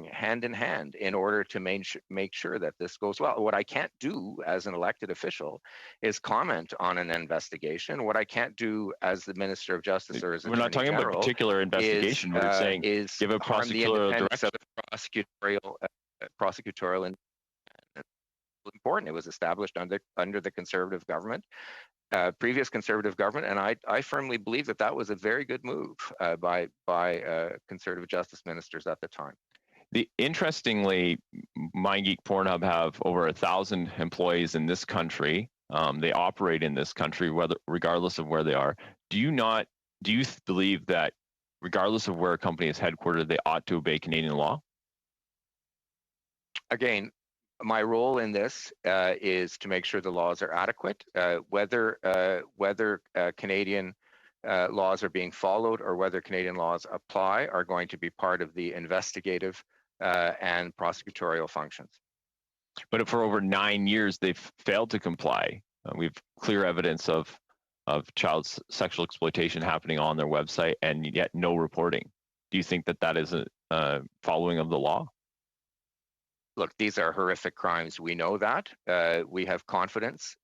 hand in hand in order to make sure that this goes well. What I can't do as an elected official is comment on an investigation. What I can't do as the Minister of Justice or as We're not talking about a particular investigation. We're saying give a prosecutorial directive. Prosecutorial and important. It was established under the Conservative government, previous Conservative government, and I firmly believe that was a very good move by Conservative Justice ministers at the time. Interestingly, MindGeek Pornhub have over 1,000 employees in this country. They operate in this country, regardless of where they are. Do you believe that regardless of where a company is headquartered, they ought to obey Canadian law? Again, my role in this is to make sure the laws are adequate. Whether Canadian laws are being followed or whether Canadian laws apply are going to be part of the investigative and prosecutorial functions. But for over 9 years, they've failed to comply. We've clear evidence of child sexual exploitation happening on their website, and yet no reporting. Do you think that is a following of the law? Look, these are horrific crimes. We know that. We have confidence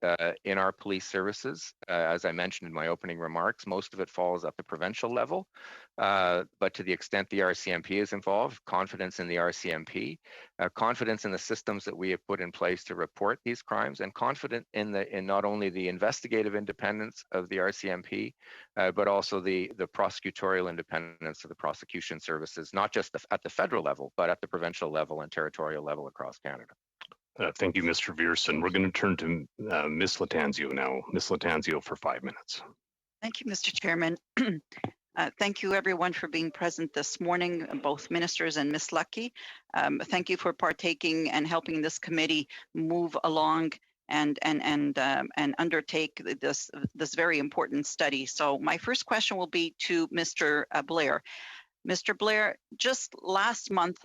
in our police services. As I mentioned in my opening remarks, most of it falls at the provincial level. But to the extent the RCMP is involved, confidence in the RCMP, confidence in the systems that we have put in place to report these crimes, and confident in not only the investigative independence of the RCMP, but also the prosecutorial independence of the prosecution services, not just at the federal level, but at the provincial level and territorial level across Canada. Thank you, Mr. Viersen. We're going to turn to Ms. Latanzio now. Ms. Latanzio for 5 minutes. Thank you, Mr. Chairman. Thank you, everyone, for being present this morning, both ministers and Ms. Lucki. Thank you for partaking and helping this committee move along and undertake this very important study. So my first question will be to Mr. Blair. Mr. Blair, just last month,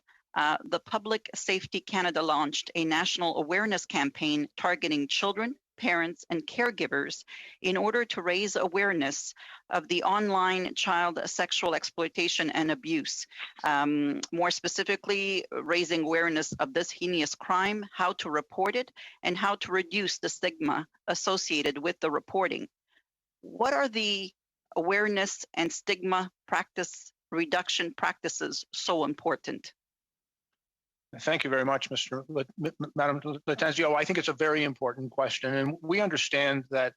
the Public Safety Canada launched a national awareness campaign targeting children, parents, and caregivers in order to raise awareness of the online child sexual exploitation and abuse. More specifically, raising awareness of this heinous crime, how to report it, and how to reduce the stigma associated with the reporting. What are the awareness and stigma reduction practices so important? Thank you very much, Madam Latanzio. I think it's a very important question, and we understand that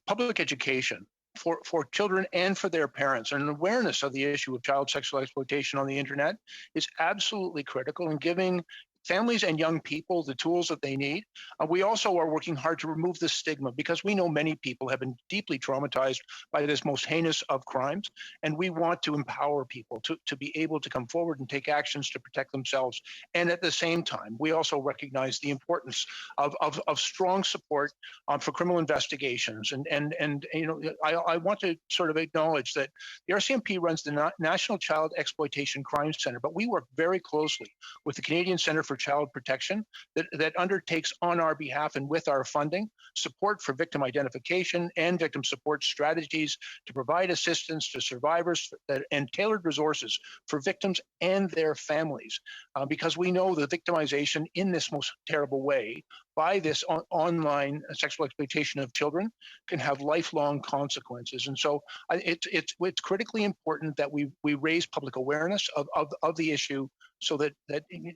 public education for children and for their parents, and awareness of the issue of child sexual exploitation on the internet is absolutely critical in giving families and young people the tools that they need. We also are working hard to remove the stigma because we know many people have been deeply traumatized by this most heinous of crimes, and we want to empower people to be able to come forward and take actions to protect themselves. And at the same time, we also recognize the importance of strong support for criminal investigations. And you know, I want to sort of acknowledge that the RCMP runs the National Child Exploitation Crime Center, but we work very closely with the Canadian Centre for Child Protection that undertakes on our behalf and with our funding support for victim identification and victim support strategies to provide assistance to survivors and tailored resources for victims and their families, because we know the victimization in this most terrible way by this online sexual exploitation of children can have lifelong consequences. And so it's critically important that we raise public awareness of the issue, so that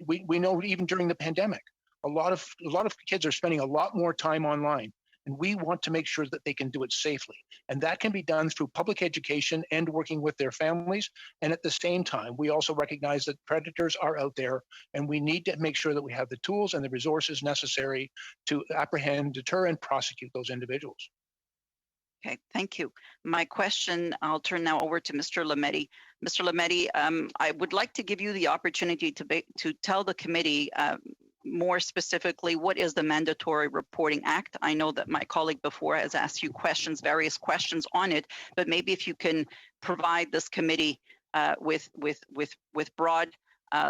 we know even during the pandemic, a lot of kids are spending a lot more time online, and we want to make sure that they can do it safely. And that can be done through public education and working with their families. And at the same time, we also recognize that predators are out there, and we need to make sure that we have the tools and the resources necessary to apprehend, deter, and prosecute those individuals. Okay, thank you. My question, I'll turn now over to Mr. Lametti. Mr. Lametti, I would like to give you the opportunity to tell the committee more specifically what is the Mandatory Reporting Act. I know that my colleague before has asked you various questions on it, but maybe if you can provide this committee with broad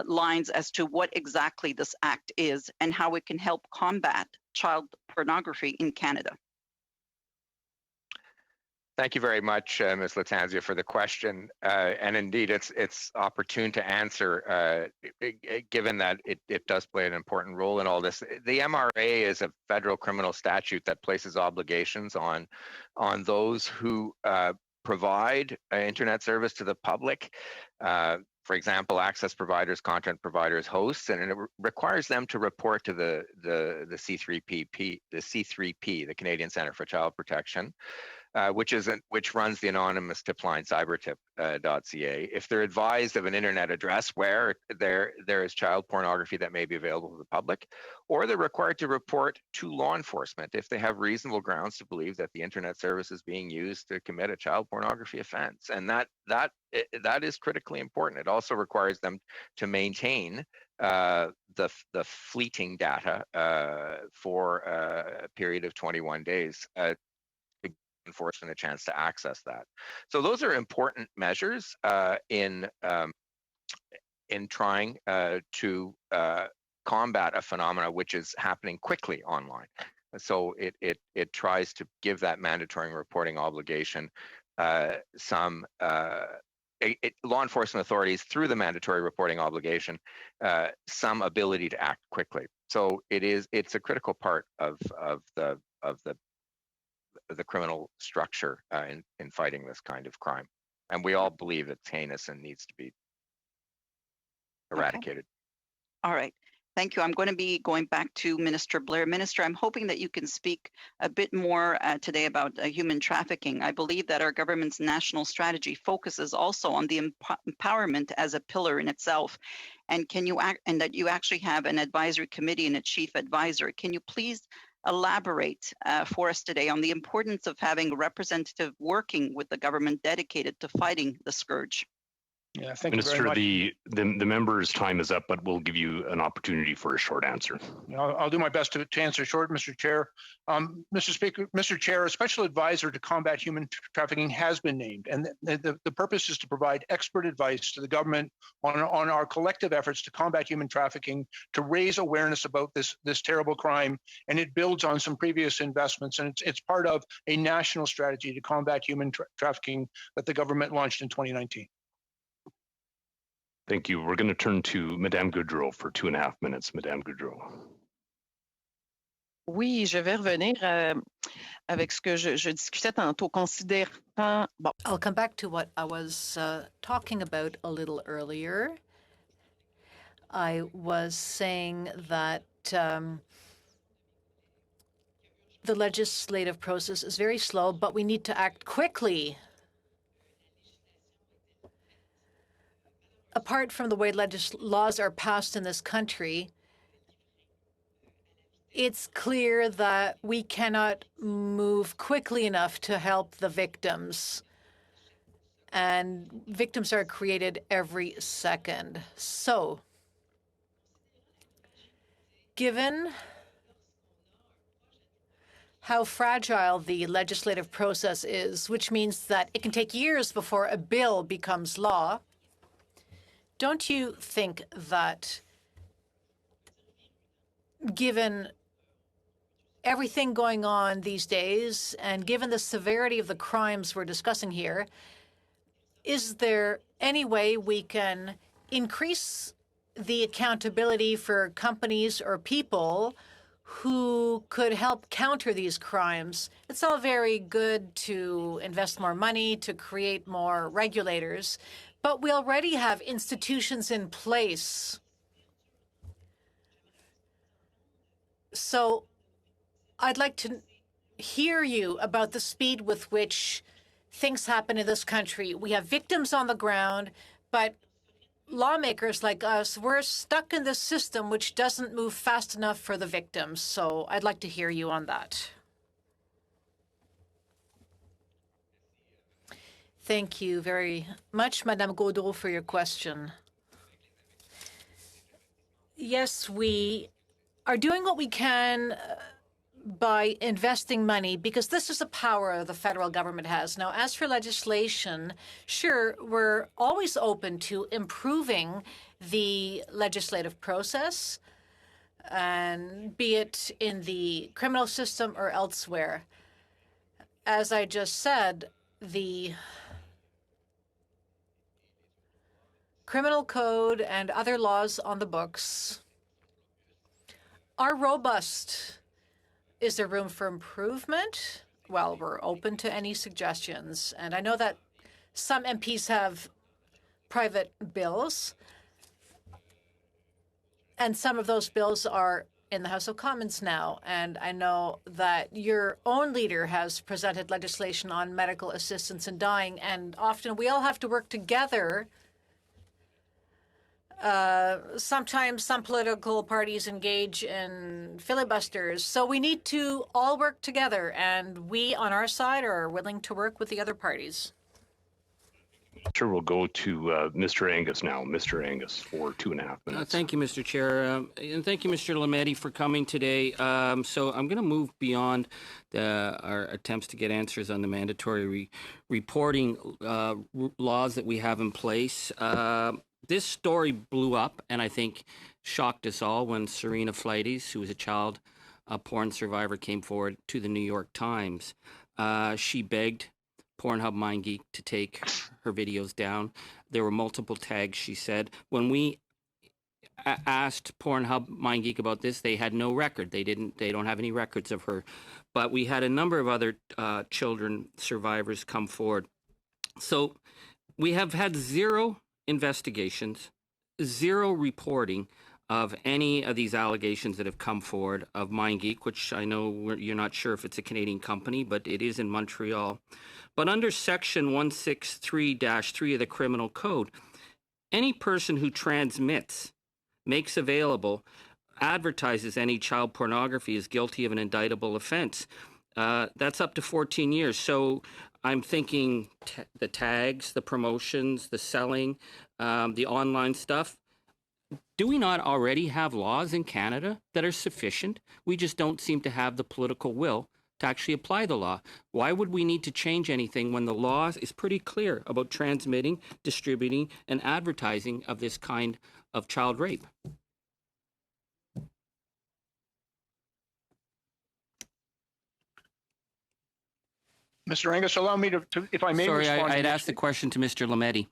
lines as to what exactly this act is and how it can help combat child pornography in Canada. Thank you very much, Ms. Latanzia, for the question. And indeed, it's opportune to answer, given that it does play an important role in all this. The MRA is a federal criminal statute that places obligations on those who provide internet service to the public. For example, access providers, content providers, hosts, and it requires them to report to the C3PP, the Canadian Centre for Child Protection, which runs the anonymous tip line cybertip.ca. If they're advised of an internet address where there is child pornography that may be available to the public, or they're required to report to law enforcement if they have reasonable grounds to believe that the internet service is being used to commit a child pornography offense. And that is critically important. It also requires them to maintain the fleeting data for a period of 21 days. Enforcement a chance to access that. So those are important measures in trying to combat a phenomena which is happening quickly online. So it tries to give that mandatory reporting obligation law enforcement authorities through the mandatory reporting obligation some ability to act quickly. So it's a critical part of the criminal structure in fighting this kind of crime. And we all believe it's heinous and needs to be eradicated. Okay. All right. Thank you. I'm going to be going back to Minister Blair. Minister, I'm hoping that you can speak a bit more today about human trafficking. I believe that our government's national strategy focuses also on the empowerment as a pillar in itself. And and that you actually have an advisory committee and a chief advisor. Can you please elaborate for us today on the importance of having a representative working with the government dedicated to fighting the scourge? Yeah, thank Minister, you very much. The member's time is up, but we'll give you an opportunity for a short answer. I'll do my best to answer short, Mr. Chair. Mr. Speaker, Mr. Chair, a special advisor to combat human trafficking has been named, and the purpose is to provide expert advice to the government on our collective efforts to combat human trafficking, to raise awareness about this terrible crime, and it builds on some previous investments, and it's part of a national strategy to combat human trafficking that the government launched in 2019. Thank you. We're going to turn to Madame Goudreau for 2.5 minutes. Madame Goudreau. Oui, je vais revenir avec ce que je discutais tantôt, considérant... Bon. I'll come back to what I was talking about a little earlier. I was saying that the legislative process is very slow, but we need to act quickly. Apart from the way laws are passed in this country, it's clear that we cannot move quickly enough to help the victims. And victims are created every second. So, given how fragile the legislative process is, which means that it can take years before a bill becomes law, don't you think that, given everything going on these days and given the severity of the crimes we're discussing here, is there any way we can increase the accountability for companies or people who could help counter these crimes? It's all very good to invest more money, to create more regulators, but we already have institutions in place. So I'd like to hear you about the speed with which things happen in this country. We have victims on the ground, but lawmakers like us, we're stuck in this system which doesn't move fast enough for the victims. So I'd like to hear you on that. Thank you very much, Madame Gaudreau, for your question. Yes, we are doing what we can by investing money, because this is a power the federal government has. Now, as for legislation, sure, we're always open to improving the legislative process, and be it in the criminal system or elsewhere. As I just said, the criminal code and other laws on the books are robust. Is there room for improvement? Well, we're open to any suggestions. And I know that some MPs have private bills, and some of those bills are in the House of Commons now. And I know that your own leader has presented legislation on medical assistance in dying, and often we all have to work together. Sometimes some political parties engage in filibusters. So we need to all work together, and we on our side are willing to work with the other parties. Sure, we'll go to Mr. Angus now. Mr. Angus for 2.5 minutes. Thank you, Mr. Chair. And thank you, Mr. Lametti, for coming today. So I'm going to move beyond our attempts to get answers on the mandatory reporting laws that we have in place. This story blew up and I think shocked us all when Serena Fleites, who was a child porn survivor, came forward to the New York Times. She begged Pornhub MindGeek to take her videos down. There were multiple tags, she said. When we asked Pornhub MindGeek about this, they had no record. They don't have any records of her. But we had a number of other children survivors come forward. So we have had zero investigations, zero reporting of any of these allegations that have come forward of MindGeek, which I know you're not sure if it's a Canadian company, but it is in Montreal. But under Section 163-3 of the Criminal Code, any person who transmits, makes available, advertises any child pornography is guilty of an indictable offense. That's up to 14 years. So I'm thinking the tags, the promotions, the selling, the online stuff. Do we not already have laws in Canada that are sufficient? We just don't seem to have the political will to actually apply the law. Why would we need to change anything when the law is pretty clear about transmitting, distributing, and advertising of this kind of child rape? Mr. Angus, allow me to if I may Sorry, respond. I'd asked the question to Mr. Lametti.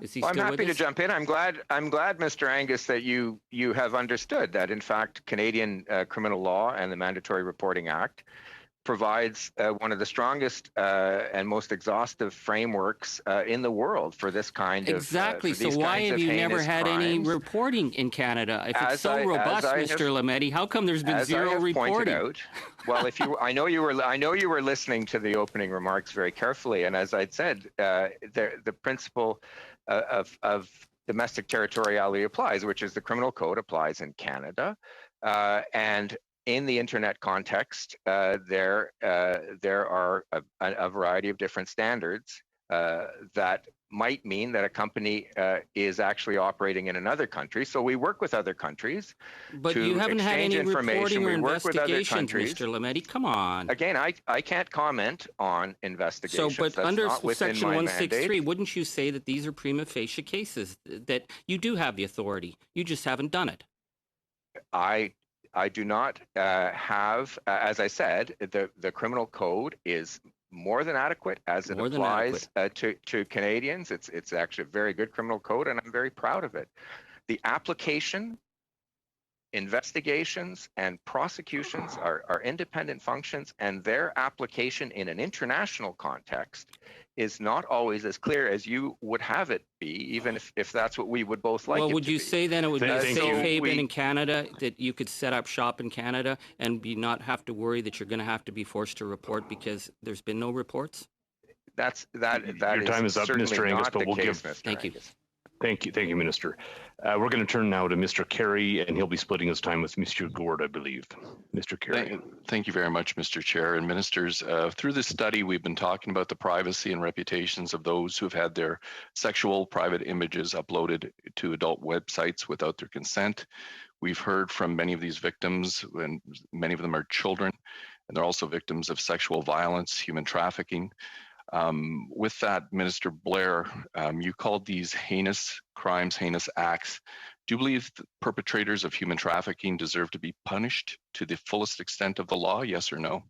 Is he Well, I'm still happy with to us? jump in. I'm glad, Mr. Angus, that you have understood that, in fact, Canadian criminal law and the Mandatory Reporting Act provides one of the strongest and most exhaustive frameworks in the world for this kind of Exactly. So why have you never had any reporting in Canada? If it's so robust, Mr. Lametti, how come there's been zero reporting? Out, well, I know you were listening to the opening remarks very carefully, and as I'd said, the principle of domestic territoriality applies, which is the criminal code applies in Canada, and in the internet context, there are a variety of different standards that might mean that a company is actually operating in another country. So we work with other countries but to you haven't had any information. reporting or We work with other investigations, countries. Mr. Lametti. Come on. Again, I can't comment on investigations. So, but That's under not within Section my 163, mandate. wouldn't you say that these are prima facie cases, that you do have the authority, you just haven't done it? I do not have, as I said, the criminal code is more than adequate as it applies to Canadians. It's actually a very good criminal code, and I'm very proud of it. The application, investigations, and prosecutions are independent functions, and their application in an international context is not always as clear as you would have it be, even if that's what we would both like. Well, it would to you be. say then it would be a safe So haven in Canada, that you could set up shop in Canada and not have to worry that you're going to have to be forced to report because there's been no reports? That Your time is up, Mr. Angus, but we'll give. Thank you. Thank you, Minister. We're going to turn now to Mr. Carey, and he'll be splitting his time with Mr. Gord, I believe. Mr. Carey. Thank you very much, Mr. Chair and Ministers. Through this study, we've been talking about the privacy and reputations of those who have had their sexual private images uploaded to adult websites without their consent. We've heard from many of these victims, and many of them are children, and they're also victims of sexual violence, human trafficking. With that, Minister Blair, you called these heinous crimes, heinous acts. Do you believe the perpetrators of human trafficking deserve to be punished to the fullest extent of the law, yes or no?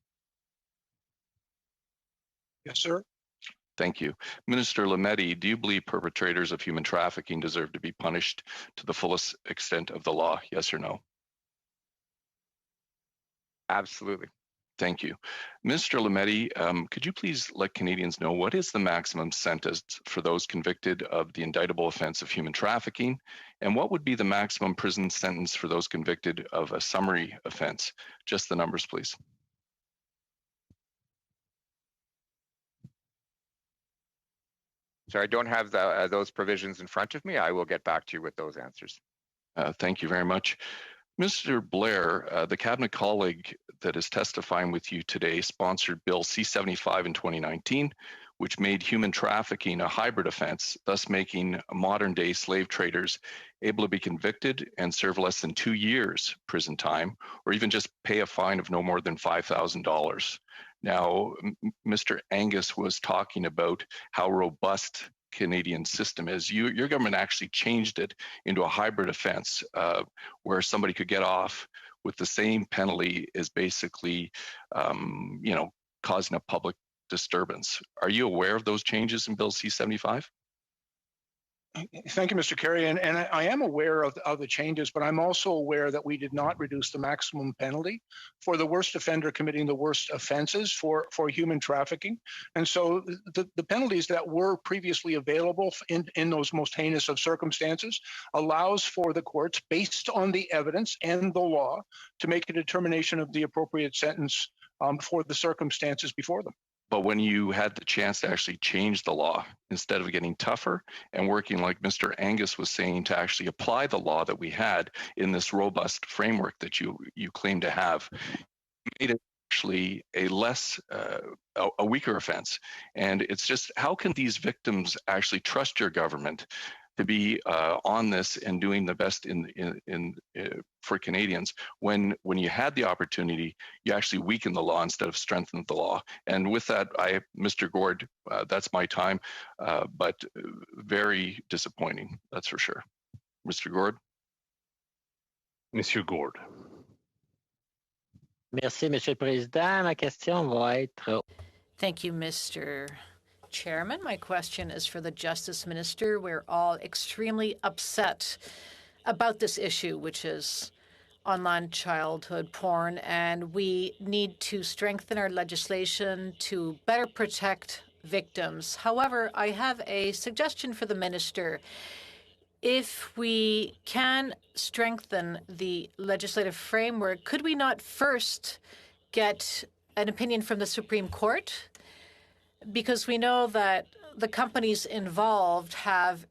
Yes, sir. Thank you. Minister Lametti, do you believe perpetrators of human trafficking deserve to be punished to the fullest extent of the law, yes or no? Absolutely. Thank you. Mr. Lametti, could you please let Canadians know what is the maximum sentence for those convicted of the indictable offense of human trafficking? And what would be the maximum prison sentence for those convicted of a summary offense? Just the numbers, please. So I don't have those provisions in front of me. I will get back to you with those answers. Thank you very much. Mr. Blair, the cabinet colleague that is testifying with you today sponsored Bill C-75 in 2019, which made human trafficking a hybrid offense, thus making modern-day slave traders able to be convicted and serve less than 2 years prison time, or even just pay a fine of no more than $5,000. Now, Mr. Angus was talking about how robust Canadian system is. Your government actually changed it into a hybrid offense where somebody could get off with the same penalty as basically, causing a public disturbance. Are you aware of those changes in Bill C-75? Thank you, Mr. Carey. And I am aware of the changes, but I'm also aware that we did not reduce the maximum penalty for the worst offender committing the worst offenses for human trafficking. And so the penalties that were previously available in those most heinous of circumstances allows for the courts, based on the evidence and the law, to make a determination of the appropriate sentence for the circumstances before them. But when you had the chance to actually change the law, instead of getting tougher and working like Mr. Angus was saying to actually apply the law that we had in this robust framework that you claim to have, made it actually a less, a weaker offense. And it's just, how can these victims actually trust your government to be on this and doing the best for Canadians when you had the opportunity, you actually weakened the law instead of strengthened the law. And with that, Mr. Gord, that's my time, but very disappointing, that's for sure. Mr. Gord. Monsieur Gord. Merci, Monsieur le Président. Ma question va être... Thank you, Mr. Chairman. My question is for the Justice Minister. We're all extremely upset about this issue, which is online childhood porn, and we need to strengthen our legislation to better protect victims. However, I have a suggestion for the Minister. If we can strengthen the legislative framework, could we not first get an opinion from the Supreme Court? Because we know that the companies involved have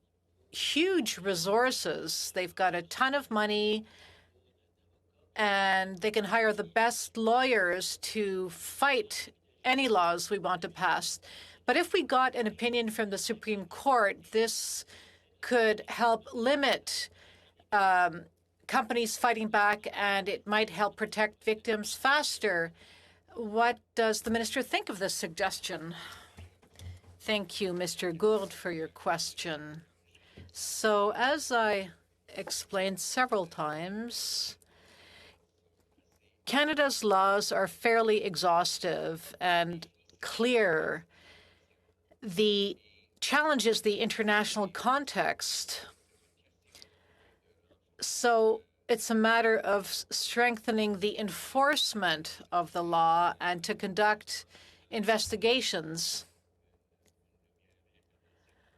huge resources. They've got a ton of money, and they can hire the best lawyers to fight any laws we want to pass. But if we got an opinion from the Supreme Court, this could help limit companies fighting back, and it might help protect victims faster. What does the minister think of this suggestion? Thank you, Mr. Gould, for your question. So, as I explained several times, Canada's laws are fairly exhaustive and clear. The challenge is the international context. So it's a matter of strengthening the enforcement of the law and to conduct investigations,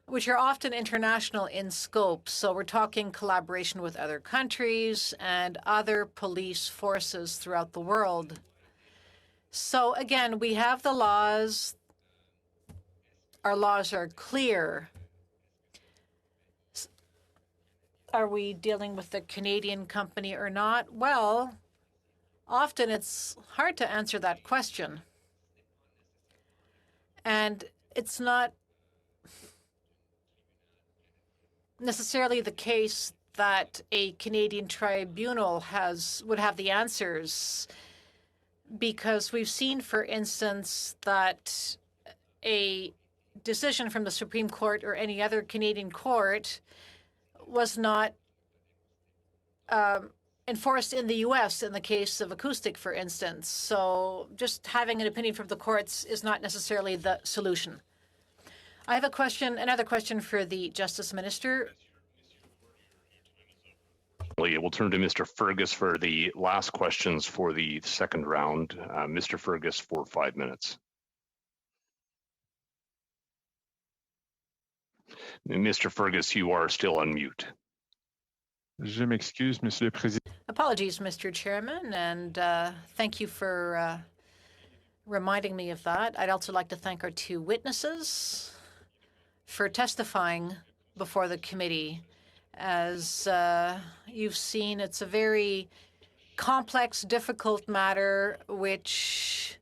which are often international in scope. So we're talking collaboration with other countries and other police forces throughout the world. So again, we have the laws. Our laws are clear. are we dealing with a Canadian company or not? Well, often it's hard to answer that question. And it's not necessarily the case that a Canadian tribunal would have the answers, because we've seen, for instance, that a decision from the Supreme Court or any other Canadian court was not enforced in the U.S. in the case of acoustic, for instance. So just having an opinion from the courts is not necessarily the solution. I have another question for the Justice Minister. We'll turn to Mr. Fergus for the last questions for the second round. Mr. Fergus for 5 minutes. Mr. Fergus, you are still on mute. Je m'excuse, Monsieur le Président. Apologies, Mr. Chairman, and thank you for reminding me of that. I'd also like to thank our two witnesses for testifying before the committee. As you've seen, it's a very complex, difficult matter which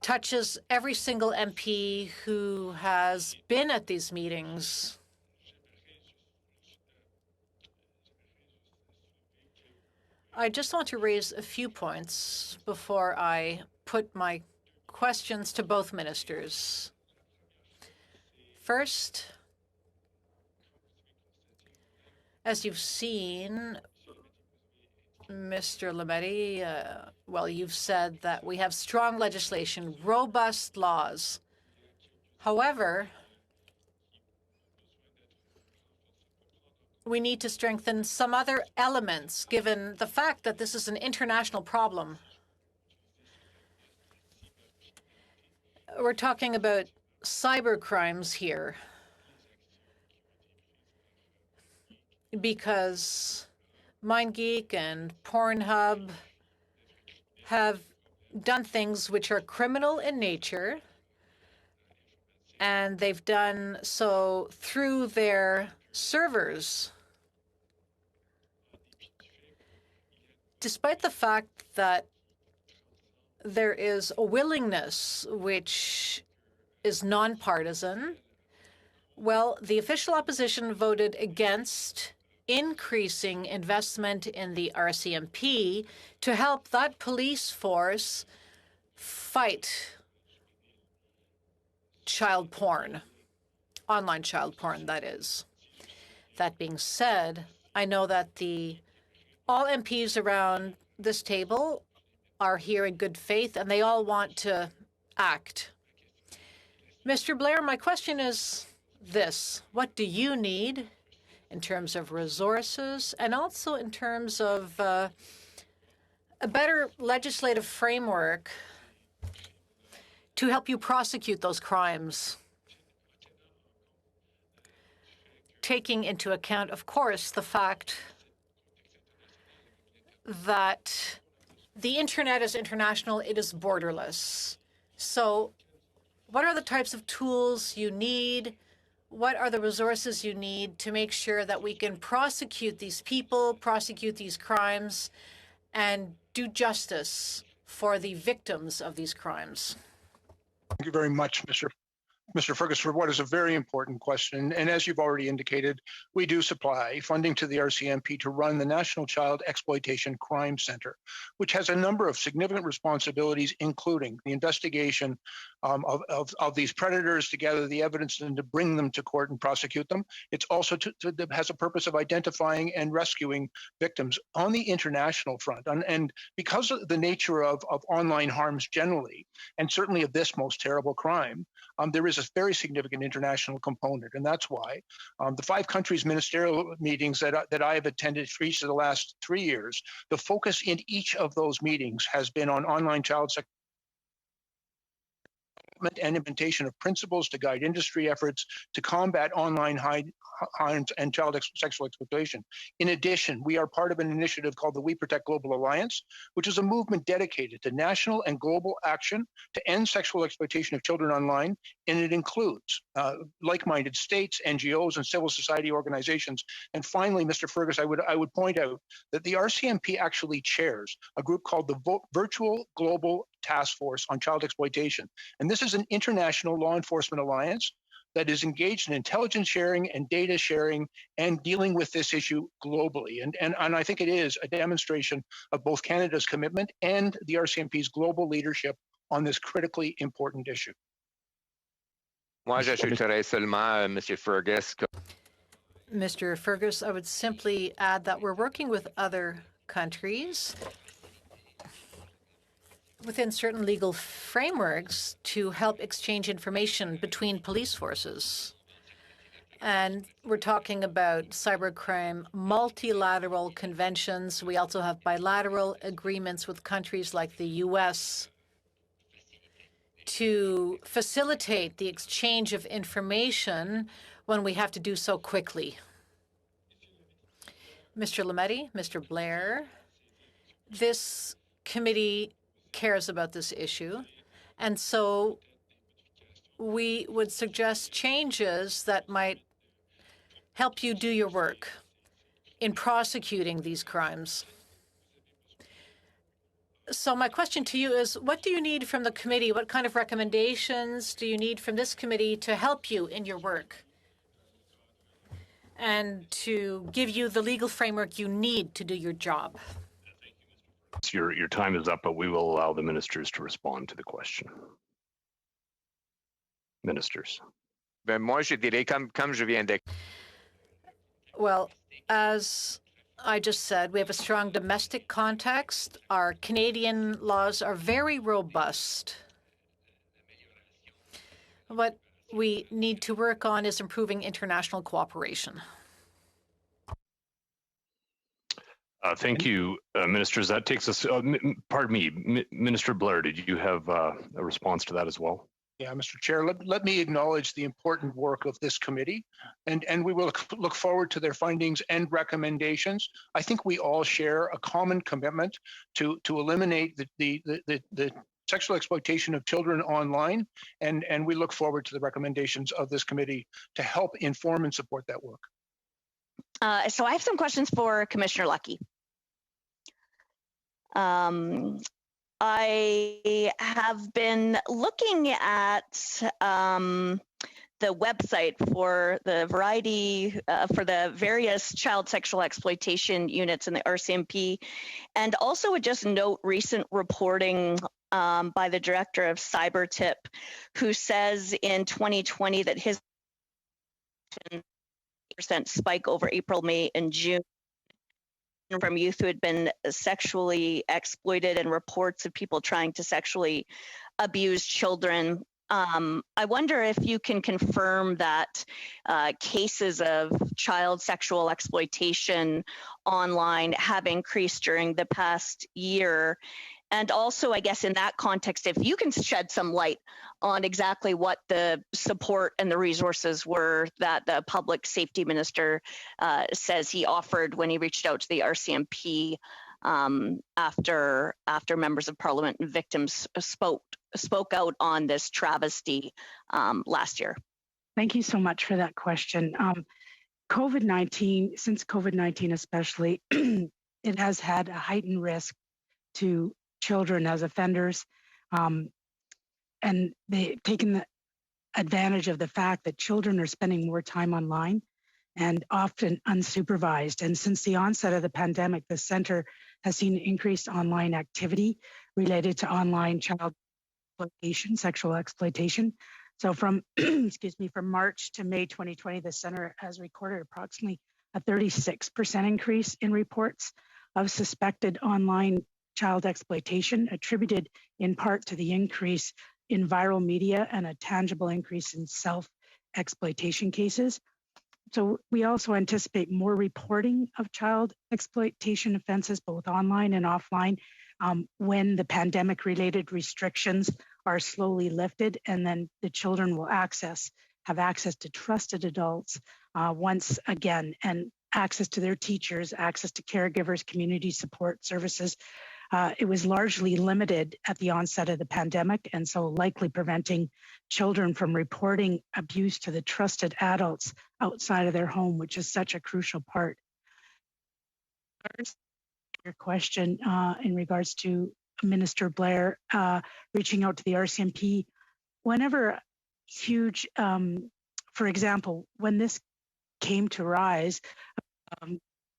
touches every single MP who has been at these meetings. I just want to raise a few points before I put my questions to both ministers. First, as you've seen, Mr. Lametti, well, you've said that we have strong legislation, robust laws. However, we need to strengthen some other elements, given the fact that this is an international problem. We're talking about cyber crimes here, because MindGeek and Pornhub have done things which are criminal in nature, and they've done so through their servers. Despite the fact that there is a willingness which is nonpartisan, well, the official opposition voted against increasing investment in the RCMP to help that police force fight child porn, online child porn, that is. That being said, I know that all MPs around this table are here in good faith, and they all want to act. Mr. Blair, my question is this: what do you need in terms of resources and also in terms of a better legislative framework to help you prosecute those crimes, taking into account, of course, the fact that the internet is international, it is borderless. So what are the types of tools you need? What are the resources you need to make sure that we can prosecute these people, prosecute these crimes, and do justice for the victims of these crimes? Thank you very much, Mr. Fergus, for what is a very important question. And as you've already indicated, we do supply funding to the RCMP to run the National Child Exploitation Crime Center, which has a number of significant responsibilities, including the investigation of these predators, to gather the evidence and to bring them to court and prosecute them. It's also has a purpose of identifying and rescuing victims on the international front. And because of the nature of online harms generally, and certainly of this most terrible crime, there is a very significant international component, and that's why the 5 countries ministerial meetings that I have attended for each of the last 3 years, the focus in each of those meetings has been on online child and implementation of principles to guide industry efforts to combat online harm and child sexual exploitation. In addition, we are part of an initiative called the We Protect Global Alliance, which is a movement dedicated to national and global action to end sexual exploitation of children online, and it includes like-minded states, NGOs, and civil society organizations. And finally, Mr. Fergus, I would point out that the RCMP actually chairs a group called the Virtual Global Task Force on Child Exploitation. And this is an international law enforcement alliance that is engaged in intelligence sharing and data sharing and dealing with this issue globally. And I think it is a demonstration of both Canada's commitment and the RCMP's global leadership on this critically important issue. Moi, j'ajouterais seulement, Monsieur Fergus. Mr. Fergus, I would simply add that we're working with other countries within certain legal frameworks to help exchange information between police forces. And we're talking about cybercrime multilateral conventions. We also have bilateral agreements with countries like the U.S. to facilitate the exchange of information when we have to do so quickly. Mr. Lametti, Mr. Blair, this committee cares about this issue, and so we would suggest changes that might help you do your work in prosecuting these crimes. So my question to you is, what do you need from the committee? What kind of recommendations do you need from this committee to help you in your work and to give you the legal framework you need to do your job? Your time is up, but we will allow the ministers to respond to the question. Ministers. Ben, moi, je dirais, comme je viens de... Well, as I just said, we have a strong domestic context. Our Canadian laws are very robust. What we need to work on is improving international cooperation. Thank you, ministers. That takes us, pardon me, Minister Blair, did you have a response to that as well? Yeah, Mr. Chair, let me acknowledge the important work of this committee, and we will look forward to their findings and recommendations. I think we all share a common commitment to eliminate the sexual exploitation of children online, and we look forward to the recommendations of this committee to help inform and support that work. So I have some questions for Commissioner Lucki. I have been looking at the website for the for the various child sexual exploitation units in the RCMP, and also would just note recent reporting by the director of CyberTip, who says in 2020 that his % spike over April, May, and June from youth who had been sexually exploited and reports of people trying to sexually abuse children. I wonder if you can confirm that cases of child sexual exploitation online have increased during the past year. And also, I guess in that context, if you can shed some light on exactly what the support and the resources were that the public safety minister says he offered when he reached out to the RCMP after members of parliament and victims spoke out on this travesty last year. Thank you so much for that question. COVID-19, since COVID-19 especially, it has had a heightened risk to children as offenders, and they've taken the advantage of the fact that children are spending more time online and often unsupervised. And since the onset of the pandemic, the center has seen increased online activity related to online child exploitation, sexual exploitation. So from, from March to May 2020, the center has recorded approximately a 36% increase in reports of suspected online child exploitation, attributed in part to the increase in viral media and a tangible increase in self-exploitation cases. So we also anticipate more reporting of child exploitation offenses, both online and offline, when the pandemic-related restrictions are slowly lifted, and then the children will have access to trusted adults once again, and access to their teachers, access to caregivers, community support services. It was largely limited at the onset of the pandemic, and so likely preventing children from reporting abuse to the trusted adults outside of their home, which is such a crucial part. Your question in regards to Minister Blair reaching out to the RCMP, whenever huge, for example, when this came to rise,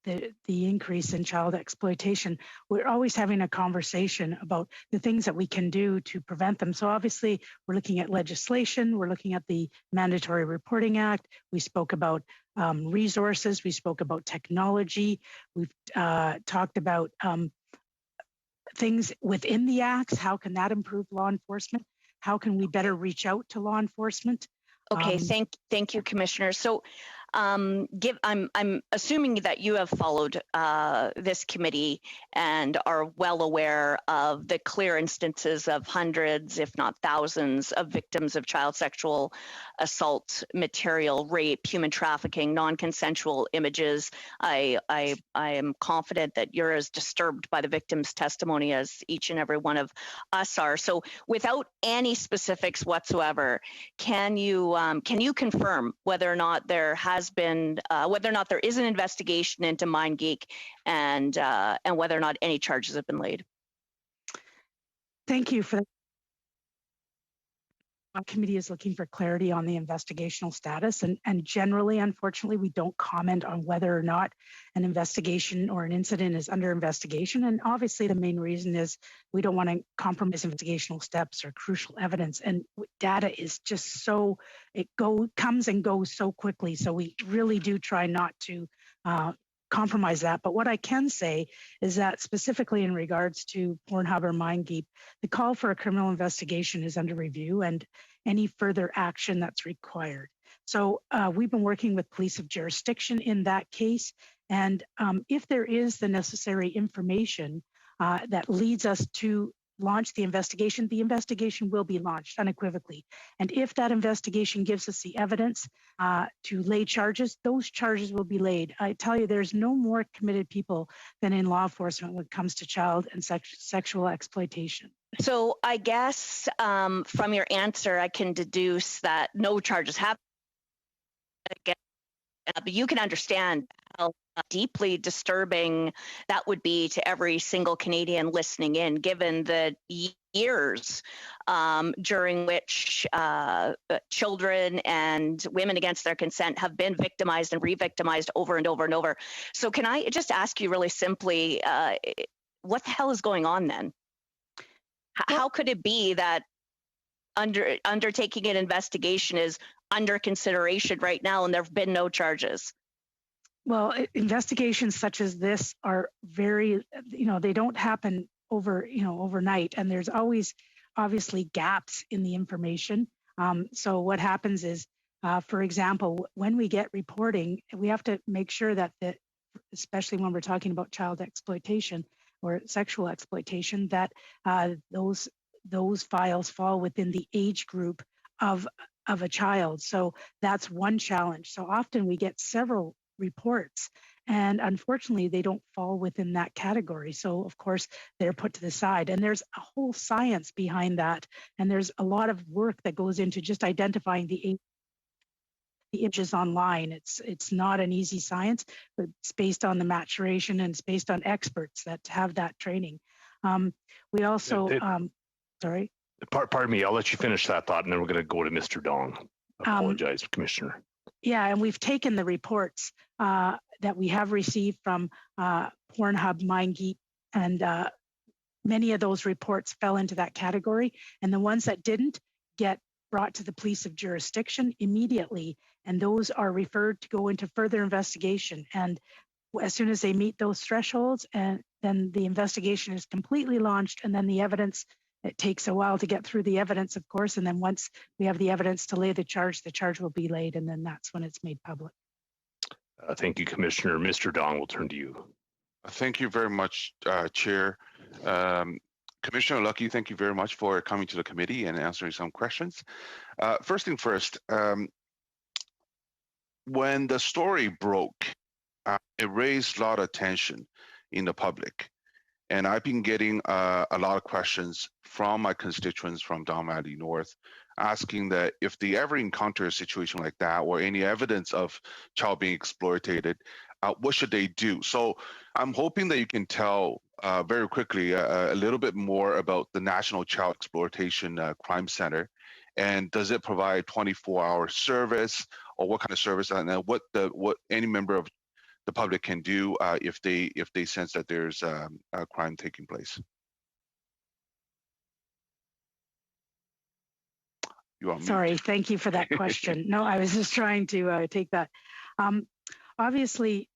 the increase in child exploitation, we're always having a conversation about the things that we can do to prevent them. So obviously, we're looking at legislation, we're looking at the Mandatory Reporting Act, we spoke about resources, we spoke about technology, we've talked about things within the acts, how can that improve law enforcement? How can we better reach out to law enforcement? Okay, thank you, Commissioner. So I'm assuming that you have followed this committee and are well aware of the clear instances of hundreds, if not thousands, of victims of child sexual assault material, rape, human trafficking, non-consensual images. I am confident that you're as disturbed by the victim's testimony as each and every one of us are. So without any specifics whatsoever, can you confirm whether or not there has been, whether or not there is an investigation into MindGeek, and whether or not any charges have been laid? Thank you for that. Our committee is looking for clarity on the investigational status, and generally, unfortunately, we don't comment on whether or not an investigation or an incident is under investigation. And obviously, the main reason is we don't want to compromise investigational steps or crucial evidence. And data is just so, comes and goes so quickly. So we really do try not to compromise that. But what I can say is that specifically in regards to Pornhub or MindGeek, the call for a criminal investigation is under review and any further action that's required. So we've been working with police of jurisdiction in that case. And if there is the necessary information that leads us to launch the investigation will be launched unequivocally. And if that investigation gives us the evidence to lay charges, those charges will be laid. I tell you, there's no more committed people than in law enforcement when it comes to child and sexual exploitation. So I guess from your answer, I can deduce that no charges have been. But you can understand how deeply disturbing that would be to every single Canadian listening in, given the years during which children and women against their consent have been victimized and re-victimized over and over and over. So can I just ask you really simply, what the hell is going on then? How could it be that undertaking an investigation is under consideration right now and there have been no charges? Well, investigations such as this are very, they don't happen overnight, and there's always obviously gaps in the information. So what happens is, for example, when we get reporting, we have to make sure that especially when we're talking about child exploitation or sexual exploitation, that those files fall within the age group of a child. So that's one challenge. So often we get several reports, and unfortunately they don't fall within that category. So of course they're put to the side, and there's a whole science behind that, and there's a lot of work that goes into just identifying the images online. It's not an easy science, but it's based on the maturation, and it's based on experts that have that training. We also sorry. Pardon me, I'll let you finish that thought, and then we're going to go to Mr. Dong. Apologize, Commissioner. Yeah, and we've taken the reports that we have received from Pornhub, MindGeek, and many of those reports fell into that category. And the ones that didn't get brought to the police of jurisdiction immediately, and those are referred to go into further investigation. And as soon as they meet those thresholds, and then the investigation is completely launched, and then the evidence, it takes a while to get through the evidence, of course, and then once we have the evidence to lay the charge will be laid, and then that's when it's made public. Thank you, Commissioner. Mr. Dong, we'll turn to you. Thank you very much, Chair. Commissioner Lucki, thank you very much for coming to the committee and answering some questions. First thing first, when the story broke, it raised a lot of attention in the public. And I've been getting a lot of questions from my constituents from Don Valley North, asking that if they ever encounter a situation like that or any evidence of child being exploited, what should they do? So I'm hoping that you can tell very quickly a little bit more about the National Child Exploitation Crime Center, and does it provide 24-hour service, or what kind of service, and what any member of the public can do if they sense that there's a crime taking place. Sorry, thank you for that question. No, I was just trying to take that. Obviously,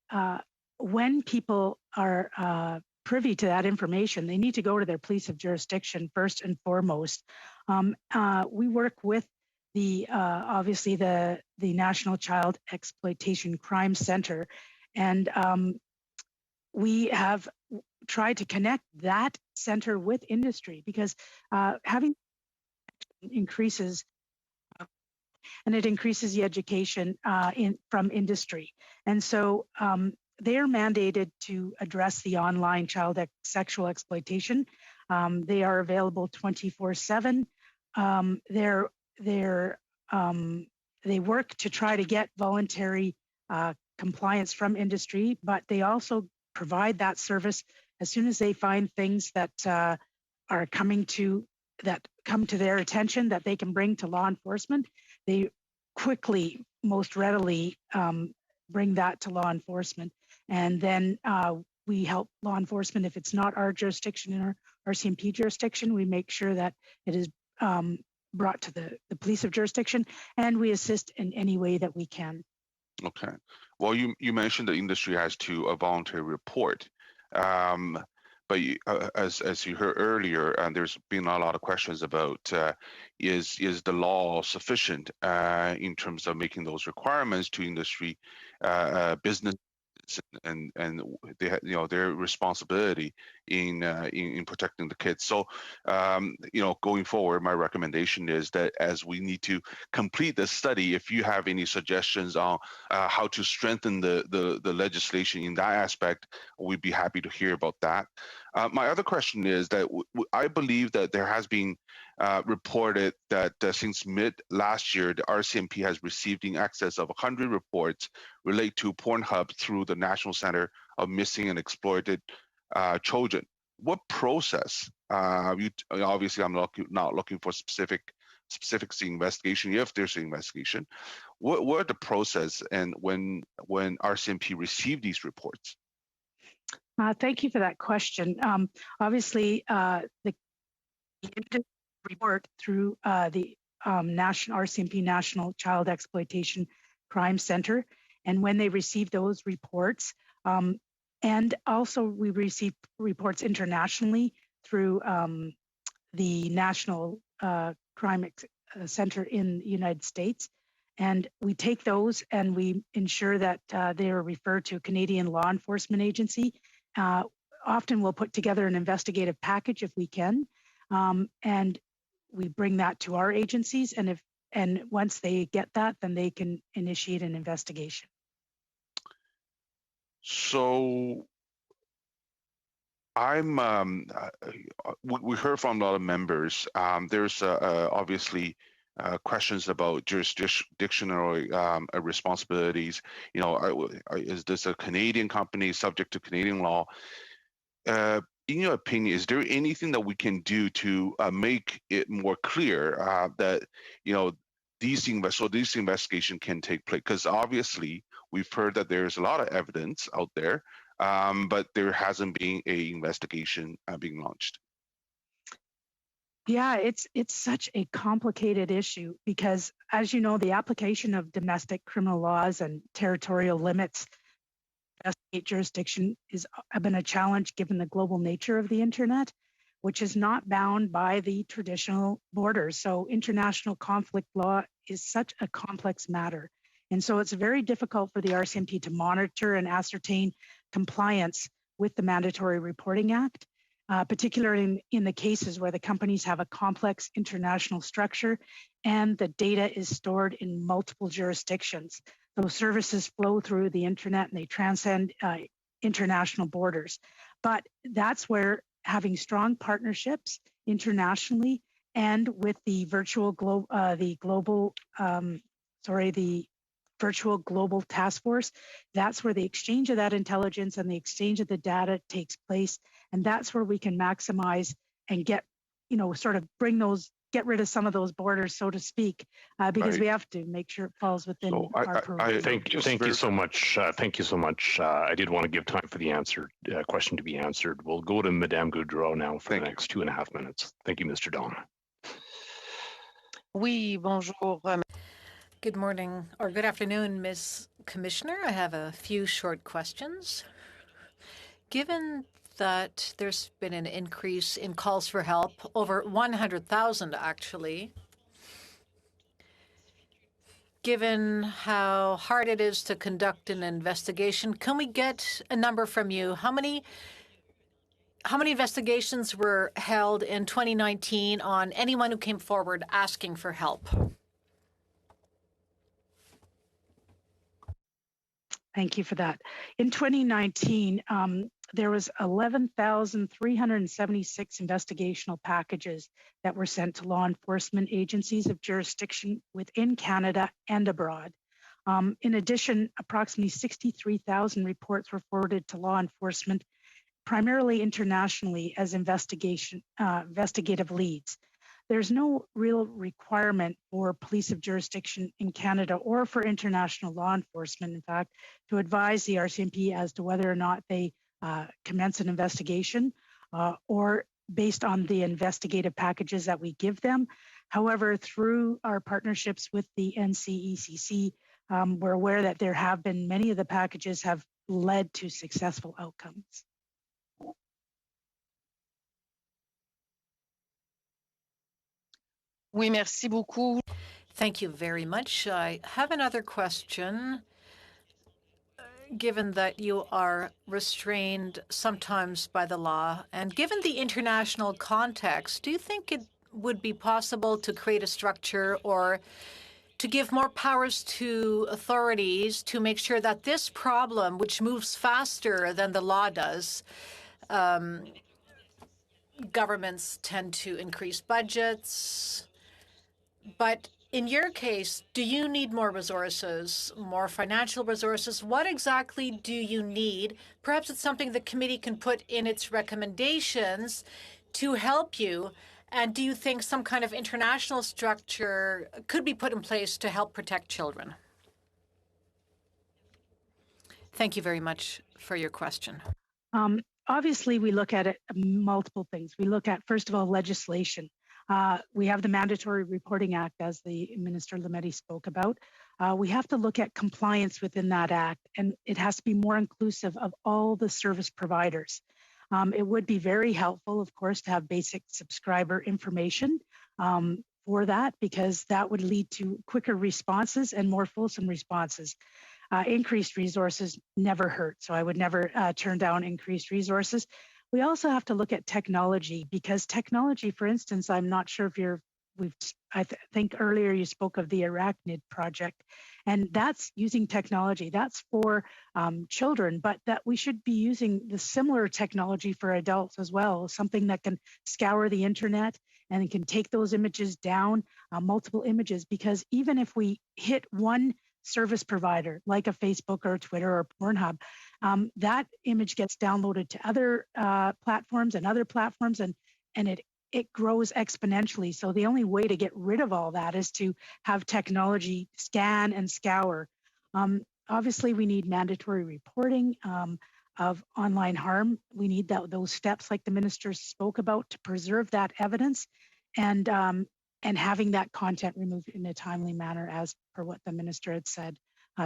when people are privy to that information, they need to go to their police of jurisdiction first and foremost. We work with the obviously the National Child Exploitation Crime Center, and we have tried to connect that center with industry, because having increases and it increases the education from industry. And so they are mandated to address the online child sexual exploitation. They are available 24/7. They work to try to get voluntary compliance from industry, but they also provide that service as soon as they find things that are come to their attention that they can bring to law enforcement. They quickly, most readily bring that to law enforcement. And then we help law enforcement. If it's not our jurisdiction, in our RCMP jurisdiction, we make sure that it is brought to the police of jurisdiction, and we assist in any way that we can. Okay. Well, you mentioned the industry has to a voluntary report. But as you heard earlier, there's been a lot of questions about is the law sufficient in terms of making those requirements to industry, business, and they their responsibility in protecting the kids. So going forward, my recommendation is that as we need to complete the study, if you have any suggestions on how to strengthen the legislation in that aspect, we'd be happy to hear about that. My other question is that I believe that there has been reported that since mid last year, the RCMP has received in excess of 100 reports relate to Pornhub through the National Center of Missing and Exploited Children. What process? Obviously, I'm not looking for specific investigation. If there's an investigation, what are the process and when RCMP received these reports? Thank you for that question. Obviously, the report through the National RCMP National Child Exploitation Crime Center, and when they receive those reports, and also we receive reports internationally through the National Crime Center in the United States, and we take those and we ensure that they are referred to a Canadian law enforcement agency. Often we'll put together an investigative package if we can, and we bring that to our agencies, and once they get that, then they can initiate an investigation. So we heard from a lot of members. There's obviously questions about jurisdictional responsibilities. Is this a Canadian company subject to Canadian law? In your opinion, is there anything that we can do to make it more clear that these investigations can take place? Because obviously we've heard that there's a lot of evidence out there, but there hasn't been an investigation being launched. Yeah, it's such a complicated issue because, as you know, the application of domestic criminal laws and territorial limits jurisdiction has been a challenge given the global nature of the internet, which is not bound by the traditional borders. So international conflict law is such a complex matter. And so it's very difficult for the RCMP to monitor and ascertain compliance with the Mandatory Reporting Act. particularly in the cases where the companies have a complex international structure and the data is stored in multiple jurisdictions. Those services flow through the internet and they transcend international borders. But that's where having strong partnerships internationally and with the virtual global task force, that's where the exchange of that intelligence and the exchange of the data takes place. And that's where we can maximize and get, sort of get rid of some of those borders, so to speak, because we have to make sure it falls within our purview. Thank you so much. Thank you so much. I did want to give time for the question to be answered. We'll go to Madame Goudreau now for the next 2.5 minutes. Thank you, Mr. Don. Oui, bonjour. Good morning or good afternoon, Ms. Commissioner. I have a few short questions. Given that there's been an increase in calls for help, over 100,000 actually, given how hard it is to conduct an investigation, can we get a number from you? How many investigations were held in 2019 on anyone who came forward asking for help? Thank you for that. In 2019, there was 11,376 investigational packages that were sent to law enforcement agencies of jurisdiction within Canada and abroad. In addition, approximately 63,000 reports were forwarded to law enforcement, primarily internationally as investigative leads. There's no real requirement for police of jurisdiction in Canada or for international law enforcement, in fact, to advise the RCMP as to whether or not they commence an investigation or based on the investigative packages that we give them. However, through our partnerships with the NCECC, we're aware that there have been many of the packages have led to successful outcomes. Oui, merci beaucoup. Thank you very much. I have another question. Given that you are restrained sometimes by the law, and given the international context, do you think it would be possible to create a structure or to give more powers to authorities to make sure that this problem, which moves faster than the law does, governments tend to increase budgets, but in your case, do you need more resources, more financial resources? What exactly do you need? Perhaps it's something the committee can put in its recommendations to help you. And do you think some kind of international structure could be put in place to help protect children? Thank you very much for your question. Obviously, we look at it multiple things. We look at, first of all, legislation. We have the Mandatory Reporting Act, as the Minister Lametti spoke about. We have to look at compliance within that act, and it has to be more inclusive of all the service providers. It would be very helpful, of course, to have basic subscriber information for that, because that would lead to quicker responses and more fulsome responses. Increased resources never hurt, so I would never turn down increased resources. We also have to look at technology, because technology, for instance, I'm not sure if I think earlier you spoke of the Arachnid project, and that's using technology. That's for children, but that we should be using the similar technology for adults as well, something that can scour the internet and it can take those images down, multiple images, because even if we hit one service provider like a Facebook or a Twitter or Pornhub, that image gets downloaded to other platforms and other platforms, and it grows exponentially. So the only way to get rid of all that is to have technology scan and scour. Obviously, we need mandatory reporting of online harm. We need those steps like the minister spoke about to preserve that evidence, and having that content removed in a timely manner as per what the minister had said.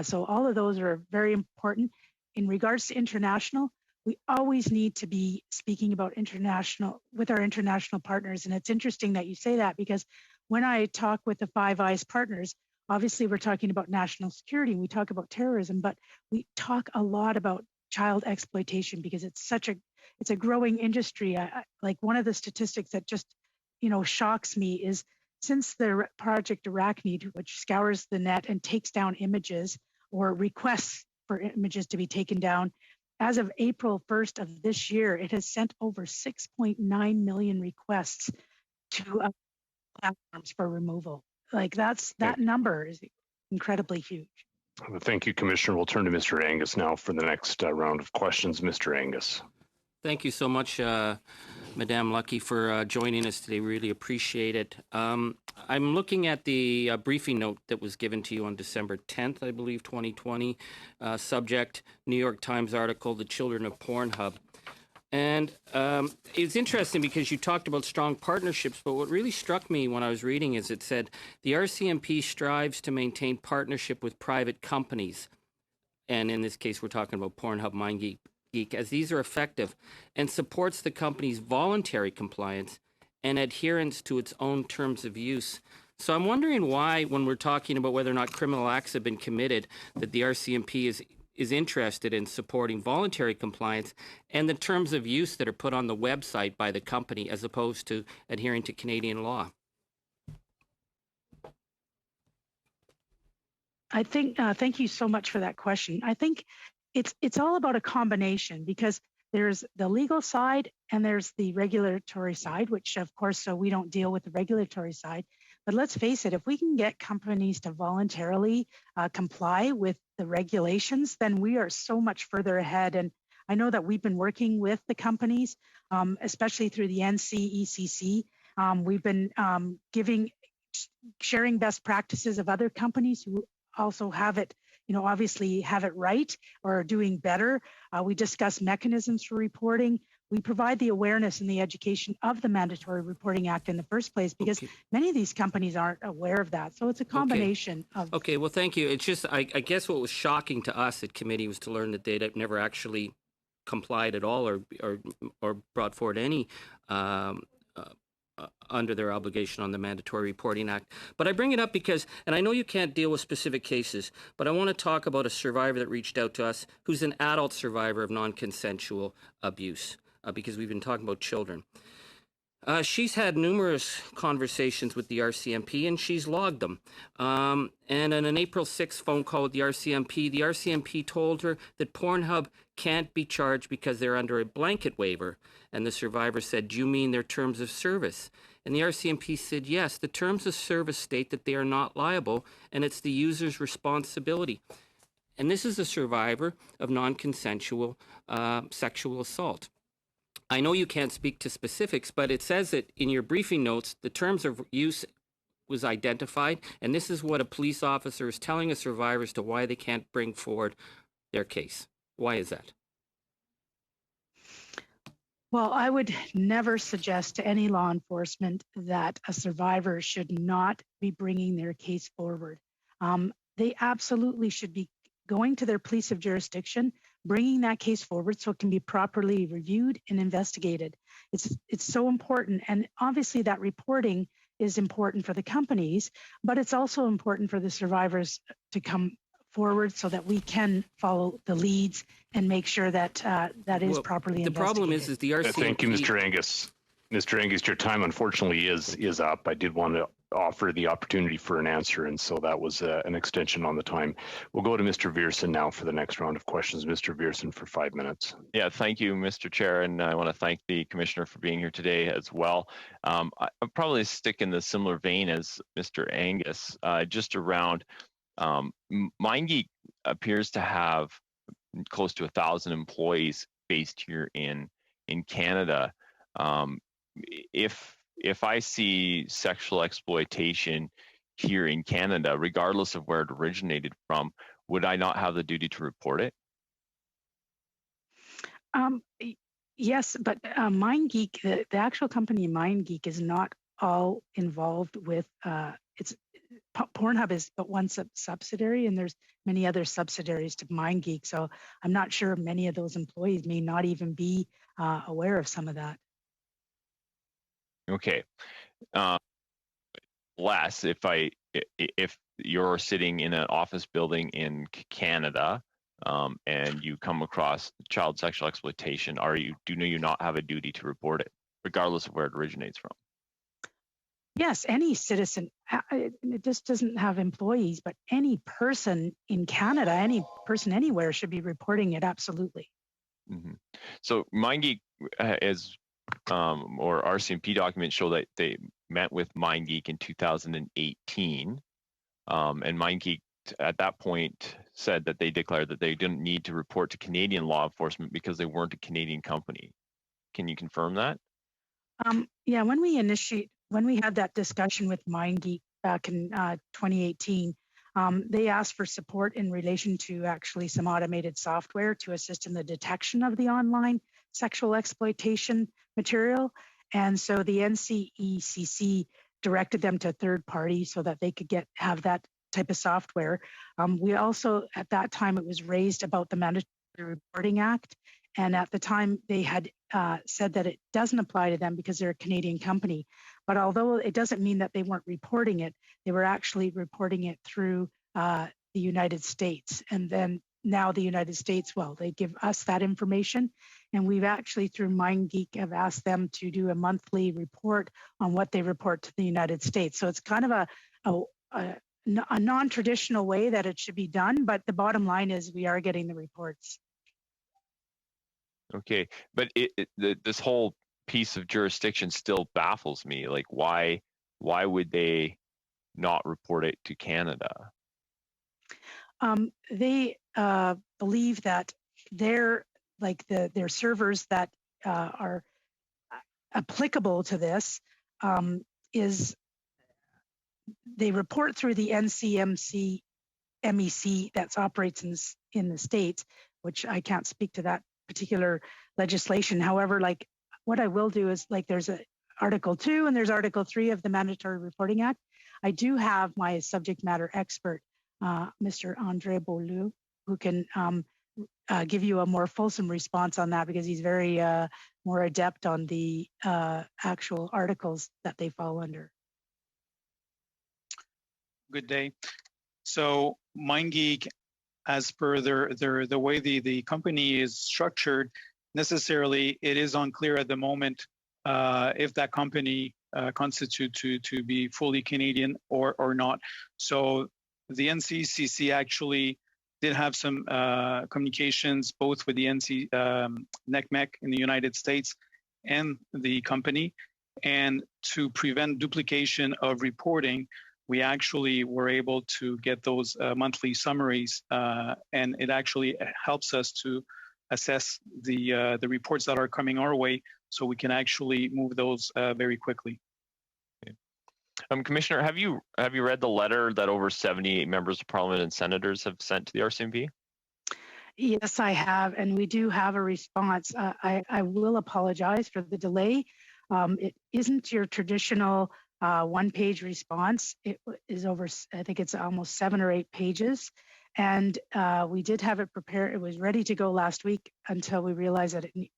So all of those are very important. In regards to international, we always need to be speaking about international with our international partners. And it's interesting that you say that, because when I talk with the Five Eyes partners, obviously we're talking about national security, we talk about terrorism, but we talk a lot about child exploitation, because it's such a it's a growing industry. Like one of the statistics that just, shocks me is since the Project Arachnid, which scours the net and takes down images or requests for images to be taken down, as of April 1st of this year, it has sent over 6.9 million requests to platforms for removal. Like that number is incredibly huge. Thank you, Commissioner. We'll turn to Mr. Angus now for the next round of questions. Mr. Angus. Thank you so much, Madame Lucki, for joining us today. Really appreciate it. I'm looking at the briefing note that was given to you on December 10th, I believe, 2020. Subject, New York Times article, The Children of Pornhub. And it's interesting because you talked about strong partnerships, but what really struck me when I was reading is it said, the RCMP strives to maintain partnership with private companies. And in this case, we're talking about Pornhub, MindGeek, as these are effective, and supports the company's voluntary compliance and adherence to its own terms of use. So I'm wondering why, when we're talking about whether or not criminal acts have been committed, that the RCMP is interested in supporting voluntary compliance and the terms of use that are put on the website by the company as opposed to adhering to Canadian law. I think, thank you so much for that question. I think it's all about a combination because there's the legal side and there's the regulatory side, which of course, so we don't deal with the regulatory side. But let's face it, if we can get companies to voluntarily comply with the regulations, then we are so much further ahead. And I know that we've been working with the companies, especially through the NCECC. We've been sharing best practices of other companies who also have it, obviously have it right or are doing better. We discuss mechanisms for reporting. We provide the awareness and the education of the Mandatory Reporting Act in the first place because many of these companies aren't aware of that. So it's a combination of... Okay, well, thank you. It's just, I guess what was shocking to us at committee was to learn that they'd never actually complied at all or brought forward any under their obligation on the Mandatory Reporting Act. But I bring it up because, and I know you can't deal with specific cases, but I want to talk about a survivor that reached out to us who's an adult survivor of non-consensual abuse, because we've been talking about children. She's had numerous conversations with the RCMP and she's logged them. And in an April 6th phone call with the RCMP told her that Pornhub can't be charged because they're under a blanket waiver. And the survivor said, "Do you mean their terms of service?" And the RCMP said, "Yes, the terms of service state that they are not liable and it's the user's responsibility." And this is a survivor of non-consensual sexual assault. I know you can't speak to specifics, but it says that in your briefing notes, the terms of use was identified, and this is what a police officer is telling a survivor as to why they can't bring forward their case. Why is that? Well, I would never suggest to any law enforcement that a survivor should not be bringing their case forward. They absolutely should be going to their police of jurisdiction, bringing that case forward so it can be properly reviewed and investigated. It's so important. And obviously that reporting is important for the companies, but it's also important for the survivors to come forward so that we can follow the leads and make sure that that is properly investigated. The problem is the RCMP... Thank you, Mr. Angus. Mr. Angus, your time unfortunately is up. I did want to offer the opportunity for an answer, and so that was an extension on the time. We'll go to Mr. Viersen now for the next round of questions. Mr. Viersen for 5 minutes. Yeah, thank you, Mr. Chair, and I want to thank the Commissioner for being here today as well. I'll probably stick in the similar vein as Mr. Angus, just around MindGeek appears to have close to 1,000 employees based here in Canada. If I see sexual exploitation here in Canada, regardless of where it originated from, would I not have the duty to report it? Yes, but MindGeek, the actual company MindGeek is not all involved with, Pornhub is but one subsidiary, and there's many other subsidiaries to MindGeek. So I'm not sure many of those employees may not even be aware of some of that. Okay. Less if you're sitting in an office building in Canada and you come across child sexual exploitation, do you not have a duty to report it, regardless of where it originates from? Yes, any citizen, it just doesn't have employees, but any person in Canada, any person anywhere should be reporting it, absolutely. Mm-hmm. So MindGeek or RCMP documents show that they met with MindGeek in 2018, and MindGeek at that point said that they declared that they didn't need to report to Canadian law enforcement because they weren't a Canadian company. Can you confirm that? Yeah, when we had that discussion with MindGeek back in 2018, they asked for support in relation to actually some automated software to assist in the detection of the online sexual exploitation material. And so the NCECC directed them to a third party so that they could have that type of software. We also, at that time, it was raised about the Mandatory Reporting Act. And at the time, they had said that it doesn't apply to them because they're a Canadian company. But although it doesn't mean that they weren't reporting it, they were actually reporting it through the United States. And then now the United States, well, they give us that information. And we've actually, through MindGeek, have asked them to do a monthly report on what they report to the United States. So it's kind of a non-traditional way that it should be done. But the bottom line is we are getting the reports. Okay, but this whole piece of jurisdiction still baffles me. Like, why would they not report it to Canada? They believe that their servers that are applicable to this is they report through the NCMC MEC that operates in the States, which I can't speak to that particular legislation. However, like what I will do is there's Article 2 and there's Article 3 of the Mandatory Reporting Act. I do have my subject matter expert, Mr. Andre Beaulieu, who can give you a more fulsome response on that because he's very more adept on the actual articles that they fall under. Good day. So MindGeek, as per the way the company is structured, necessarily it is unclear at the moment if that company constitutes to be fully Canadian or not. So the NCCC actually did have some communications both with the NCMEC in the United States and the company. And to prevent duplication of reporting, we actually were able to get those monthly summaries, and it actually helps us to assess the reports that are coming our way, so we can actually move those very quickly. Okay. Commissioner, have you read the letter that over 78 members of Parliament and senators have sent to the RCMP? Yes, I have, and we do have a response. I will apologize for the delay. It isn't your traditional one-page response. It is over, I think it's almost 7 or 8 pages. And we did have it prepared. It was ready to go last week until we realized that it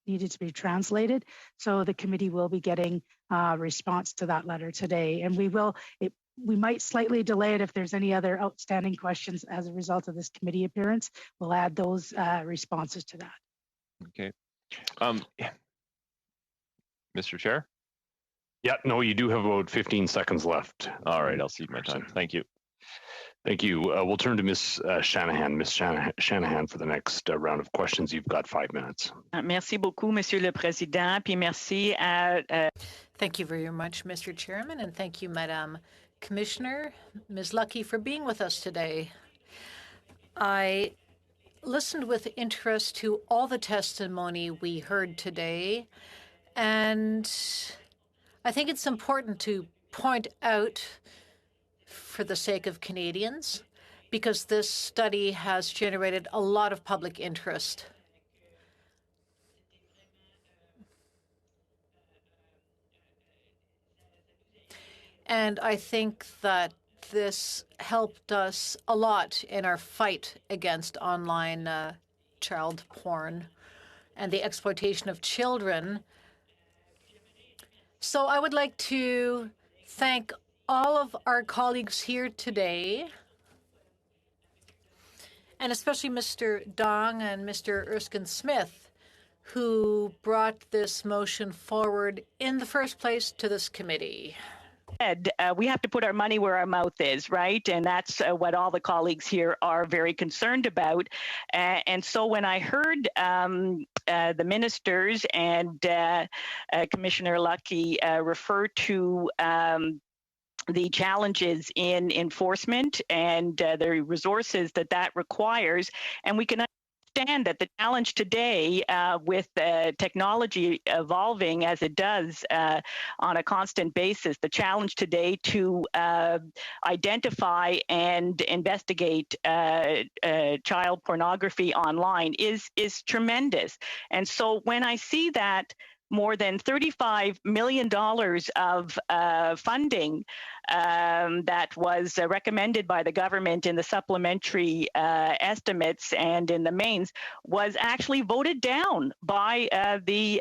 needed to be translated. So the committee will be getting a response to that letter today. And we might slightly delay it if there's any other outstanding questions as a result of this committee appearance. We'll add those responses to that. Okay. Mr. Chair? Yeah, no, you do have about 15 seconds left. All right, I'll cede my time. Thank you. Thank you. We'll turn to Ms. Shanahan. Ms. Shanahan, for the next round of questions. You've got 5 minutes. Merci beaucoup, Monsieur le Président, puis merci à... Thank you very much, Mr. Chairman, and thank you, Madam Commissioner, Ms. Lucki, for being with us today. I listened with interest to all the testimony we heard today, and I think it's important to point out, for the sake of Canadians, because this study has generated a lot of public interest. And I think that this helped us a lot in our fight against online child porn and the exploitation of children. So I would like to thank all of our colleagues here today and especially Mr. Dong and Mr. Erskine Smith, who brought this motion forward in the first place to this committee. We have to put our money where our mouth is, right? And that's what all the colleagues here are very concerned about. And so when I heard the ministers and Commissioner Lucki refer to the challenges in enforcement and the resources that requires, and we can understand that the challenge today with technology evolving as it does on a constant basis, the challenge today to identify and investigate child pornography online is tremendous. And so when I see that more than $35 million of funding that was recommended by the government in the supplementary estimates and in the mains was actually voted down by the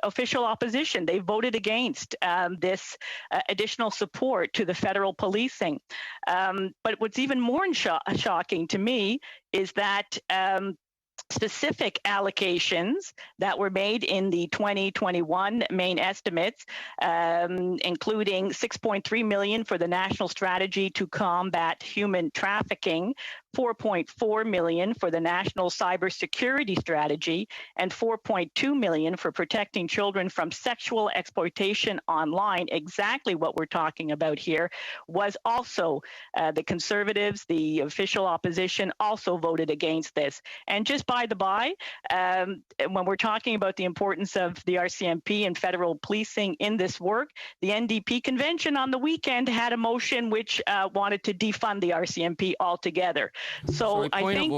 official opposition. They voted against this additional support to the federal policing. But what's even more shocking to me is that specific allocations that were made in the 2021 main estimates, including $6.3 million for the National Strategy to Combat Human Trafficking, $4.4 million for the National Cybersecurity Strategy, and $4.2 million for protecting children from sexual exploitation online. Exactly what we're talking about here was also the Conservatives, the official opposition, also voted against this. And just by the by, when we're talking about the importance of the RCMP and federal policing in this work, the NDP convention on the weekend had a motion which wanted to defund the RCMP altogether. So I think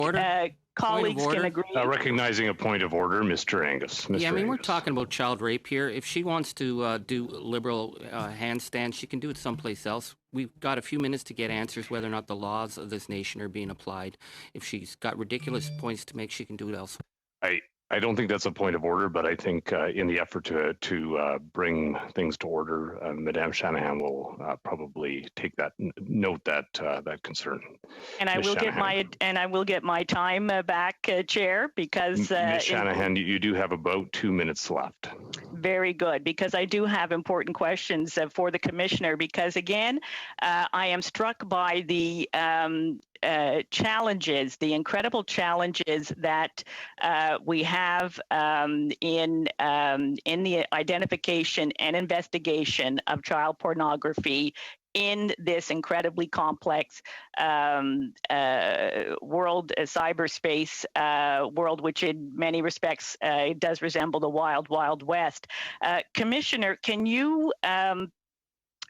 colleagues can agree. Recognizing a point of order, Mr. Angus. Mr. Yeah, I mean, Angus. we're talking about child rape here. If she wants to do liberal handstands, she can do it someplace else. We've got a few minutes to get answers whether or not the laws of this nation are being applied. If she's got ridiculous points to make, she can do it elsewhere. I don't think that's a point of order, but I think in the effort to bring things to order, Madame Shanahan will probably take that note that concern. And I will get my time back, Chair, because Ms. Shanahan, you do have about 2 minutes left. Very good, because I do have important questions for the Commissioner. Because again, I am struck by the challenges, the incredible challenges that we have in the identification and investigation of child pornography in this incredibly complex world, cyberspace world, which in many respects does resemble the wild, wild west. Commissioner, can you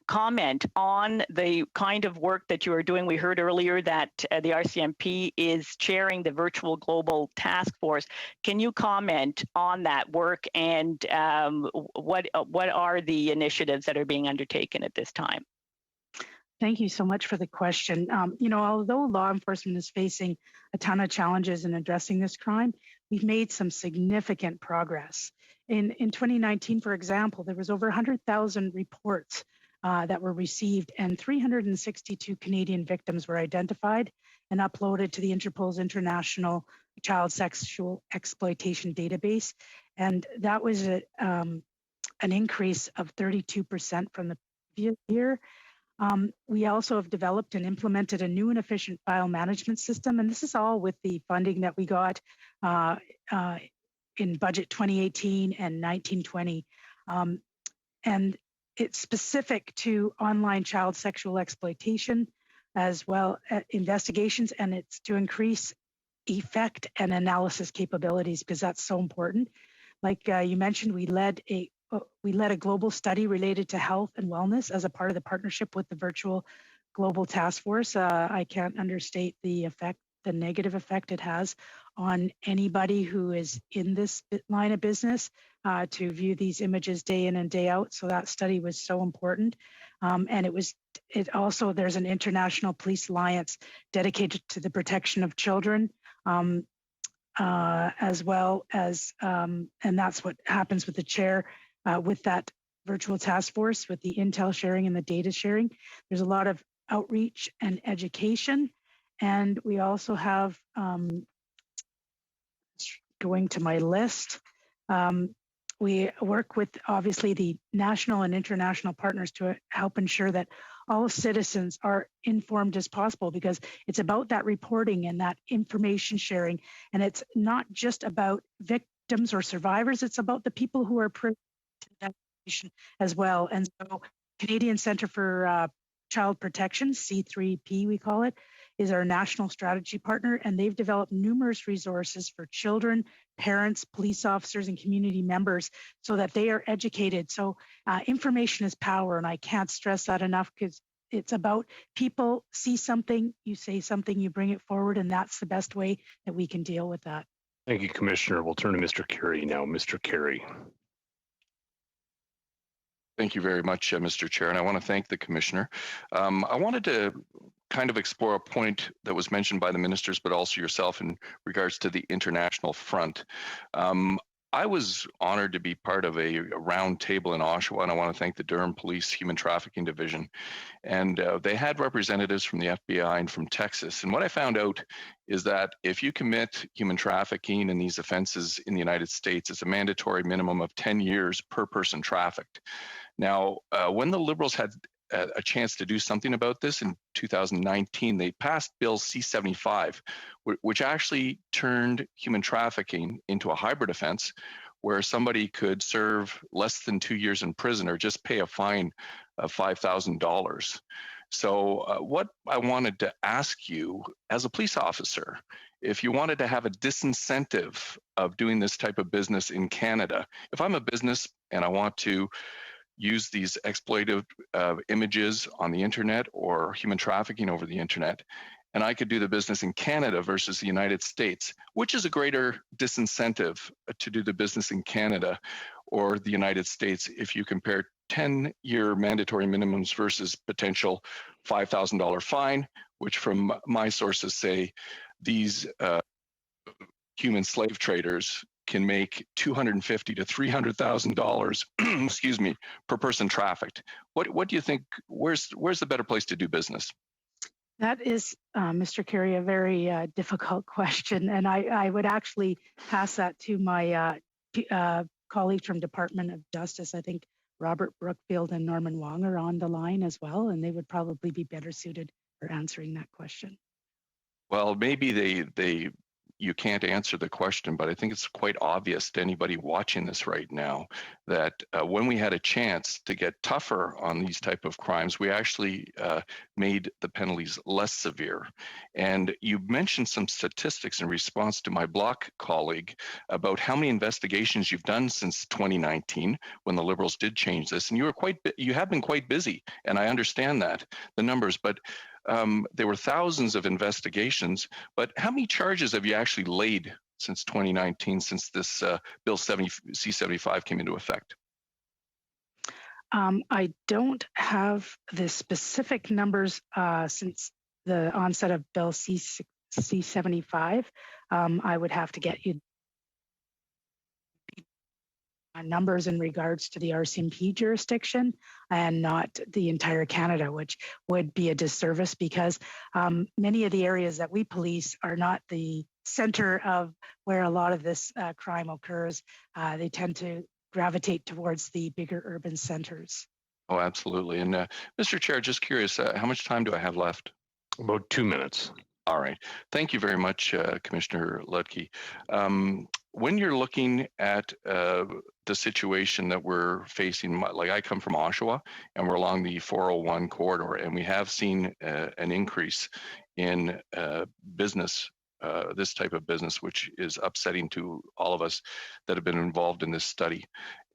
comment on the kind of work that you are doing? We heard earlier that the RCMP is chairing the Virtual Global Task Force. Can you comment on that work and what are the initiatives that are being undertaken at this time? Thank you so much for the question. Although law enforcement is facing a ton of challenges in addressing this crime, we've made some significant progress. In 2019, for example, there was over 100,000 reports that were received, and 362 Canadian victims were identified and uploaded to the Interpol's International Child Sexual Exploitation Database. And that was an increase of 32% from the previous year. We also have developed and implemented a new and efficient file management system, and this is all with the funding that we got in budget 2018 and 1920. And it's specific to online child sexual exploitation as well as investigations, and it's to increase effect and analysis capabilities because that's so important. Like you mentioned, we led a global study related to health and wellness as a part of the partnership with the Virtual Global Task Force. I can't understate the negative effect it has on anybody who is in this line of business to view these images day in and day out. So that study was so important. And there's an international police alliance dedicated to the protection of children, as well as, and that's what happens with the chair, with that virtual task force, with the intel sharing and the data sharing. There's a lot of outreach and education. And we also have, going to my list, we work with obviously the national and international partners to help ensure that all citizens are informed as possible, because it's about that reporting and that information sharing. And it's not just about victims or survivors, it's about the people who are privy to that information as well. And so Canadian Centre for Child Protection, C3P we call it, is our national strategy partner, and they've developed numerous resources for children, parents, police officers, and community members so that they are educated. So information is power, and I can't stress that enough, because it's about people see something, you say something, you bring it forward, and that's the best way that we can deal with that. Thank you, Commissioner. We'll turn to Mr. Carey now. Mr. Carey. Thank you very much, Mr. Chair, and I want to thank the Commissioner. I wanted to kind of explore a point that was mentioned by the ministers, but also yourself in regards to the international front. I was honored to be part of a round table in Oshawa, and I want to thank the Durham Police Human Trafficking Division. And they had representatives from the FBI and from Texas. And what I found out is that if you commit human trafficking and these offenses in the United States, it's a mandatory minimum of 10 years per person trafficked. Now, when the Liberals had a chance to do something about this in 2019, they passed Bill C-75, which actually turned human trafficking into a hybrid offense where somebody could serve less than 2 years in prison or just pay a fine of $5,000. So what I wanted to ask you as a police officer, if you wanted to have a disincentive of doing this type of business in Canada, if I'm a business and I want to use these exploitative images on the internet or human trafficking over the internet, and I could do the business in Canada versus the United States, which is a greater disincentive to do the business in Canada or the United States if you compare 10-year mandatory minimums versus potential $5,000 fine, which from my sources say these human slave traders can make $250,000 to $300,000, excuse me, per person trafficked. What do you think? Where's the better place to do business? That is, Mr. Carey, a very difficult question, and I would actually pass that to my colleagues from Department of Justice. I think Robert Brookfield and Norman Wong are on the line as well, and they would probably be better suited for answering that question. Well, maybe you can't answer the question, but I think it's quite obvious to anybody watching this right now that when we had a chance to get tougher on these type of crimes, we actually made the penalties less severe. And you mentioned some statistics in response to my Bloc colleague about how many investigations you've done since 2019 when the Liberals did change this. And you have been quite busy, and I understand that, the numbers, but there were thousands of investigations, but how many charges have you actually laid since 2019, since this Bill C-75 came into effect? I don't have the specific numbers since the onset of Bill C-75. I would have to get you numbers in regards to the RCMP jurisdiction and not the entire Canada, which would be a disservice because many of the areas that we police are not the center of where a lot of this crime occurs. They tend to gravitate towards the bigger urban centers. Oh, absolutely. And Mr. Chair, just curious, how much time do I have left? About 2 minutes. All right. Thank you very much, Commissioner Lucki. When you're looking at the situation that we're facing, like I come from Oshawa and we're along the 401 corridor, and we have seen an increase in business, this type of business, which is upsetting to all of us that have been involved in this study.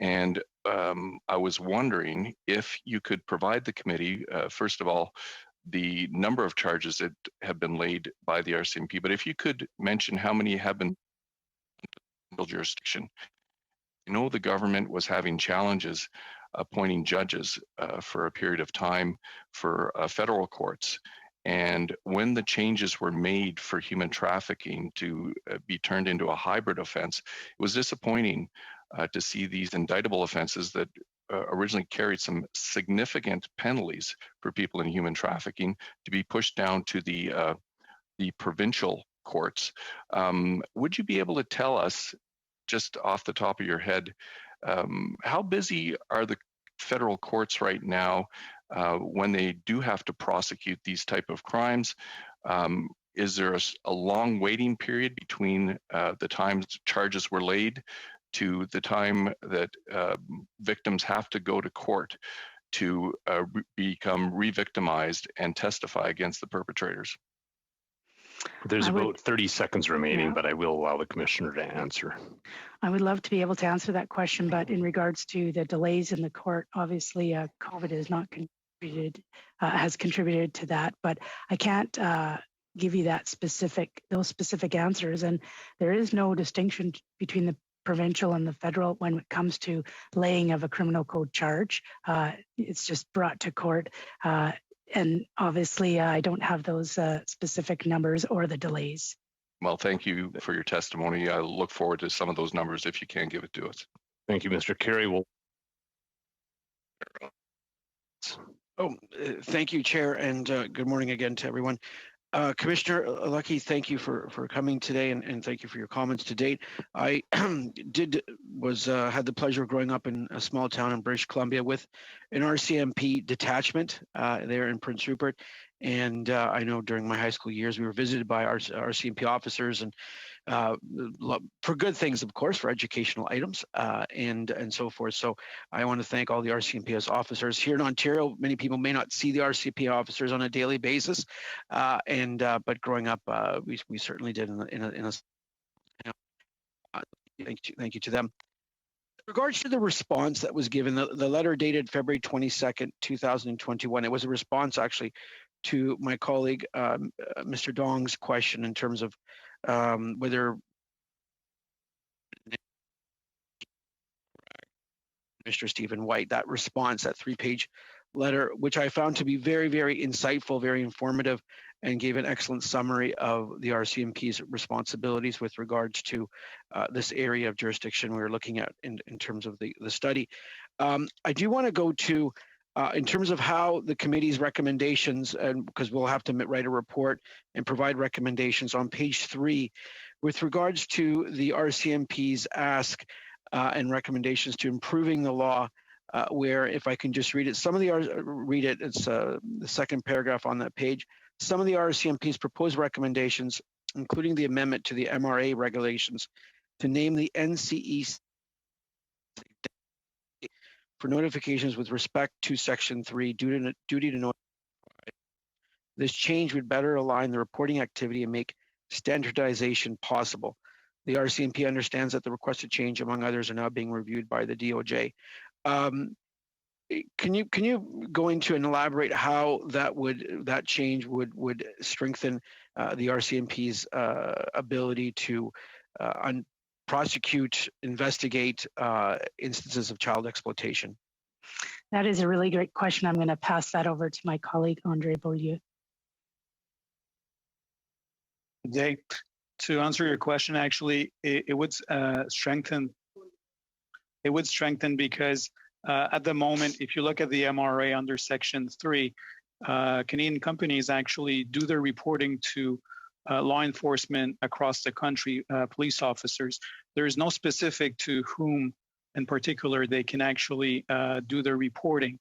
And I was wondering if you could provide the committee, first of all, the number of charges that have been laid by the RCMP, but if you could mention how many have been jurisdiction. I know the government was having challenges appointing judges for a period of time for federal courts. And when the changes were made for human trafficking to be turned into a hybrid offense, it was disappointing to see these indictable offenses that originally carried some significant penalties for people in human trafficking to be pushed down to the the provincial courts. Would you be able to tell us, just off the top of your head, how busy are the federal courts right now when they do have to prosecute these type of crimes? Is there a long waiting period between the time charges were laid to the time that victims have to go to court to become re-victimized and testify against the perpetrators? There's about 30 seconds remaining, but I will allow the commissioner to answer. I would love to be able to answer that question, but in regards to the delays in the court, obviously COVID has contributed to that, but I can't give you those specific answers. And there is no distinction between the provincial and the federal when it comes to laying of a criminal code charge. It's just brought to court. And obviously, I don't have those specific numbers or the delays. Well, thank you for your testimony. I look forward to some of those numbers if you can give it to us. Thank you, Mr. Carey. Thank you, Chair, and good morning again to everyone. Commissioner Lucki, thank you for coming today, and thank you for your comments to date. I had the pleasure of growing up in a small town in British Columbia with an RCMP detachment there in Prince Rupert, and I know during my high school years we were visited by our RCMP officers, and for good things, of course, for educational items and so forth. So I want to thank all the RCMP officers here in Ontario. Many people may not see the RCMP officers on a daily basis, but growing up, we certainly did. Thank you to them. In regards to the response that was given, the letter dated February 22nd, 2021. It was a response actually to my colleague, Mr. Dong's question in terms of whether Mr. Stephen White, that response, that 3-page letter, which I found to be very, very insightful, very informative, and gave an excellent summary of the RCMP's responsibilities with regards to this area of jurisdiction we were looking at in terms of the study. I do want to go to in terms of how the committee's recommendations, and because we'll have to write a report and provide recommendations on page 3 with regards to the RCMP's ask and recommendations to improving the law, where if I can just read it, it's the second paragraph on that page. Some of the RCMP's proposed recommendations, including the amendment to the MRA regulations to name the NCEC for notifications with respect to Section 3, duty to notify. This change would better align the reporting activity and make standardization possible. The RCMP understands that the requested change, among others, are now being reviewed by the DOJ. Can you go into and elaborate how that change would strengthen the RCMP's ability to prosecute, investigate instances of child exploitation? That is a really great question. I'm going to pass that over to my colleague, Andre Beaulieu. Day. To answer your question, actually, it would strengthen. It would strengthen because at the moment, if you look at the MRA under Section 3, Canadian companies actually do their reporting to law enforcement across the country, police officers. There is no specific to whom in particular they can actually do their reporting,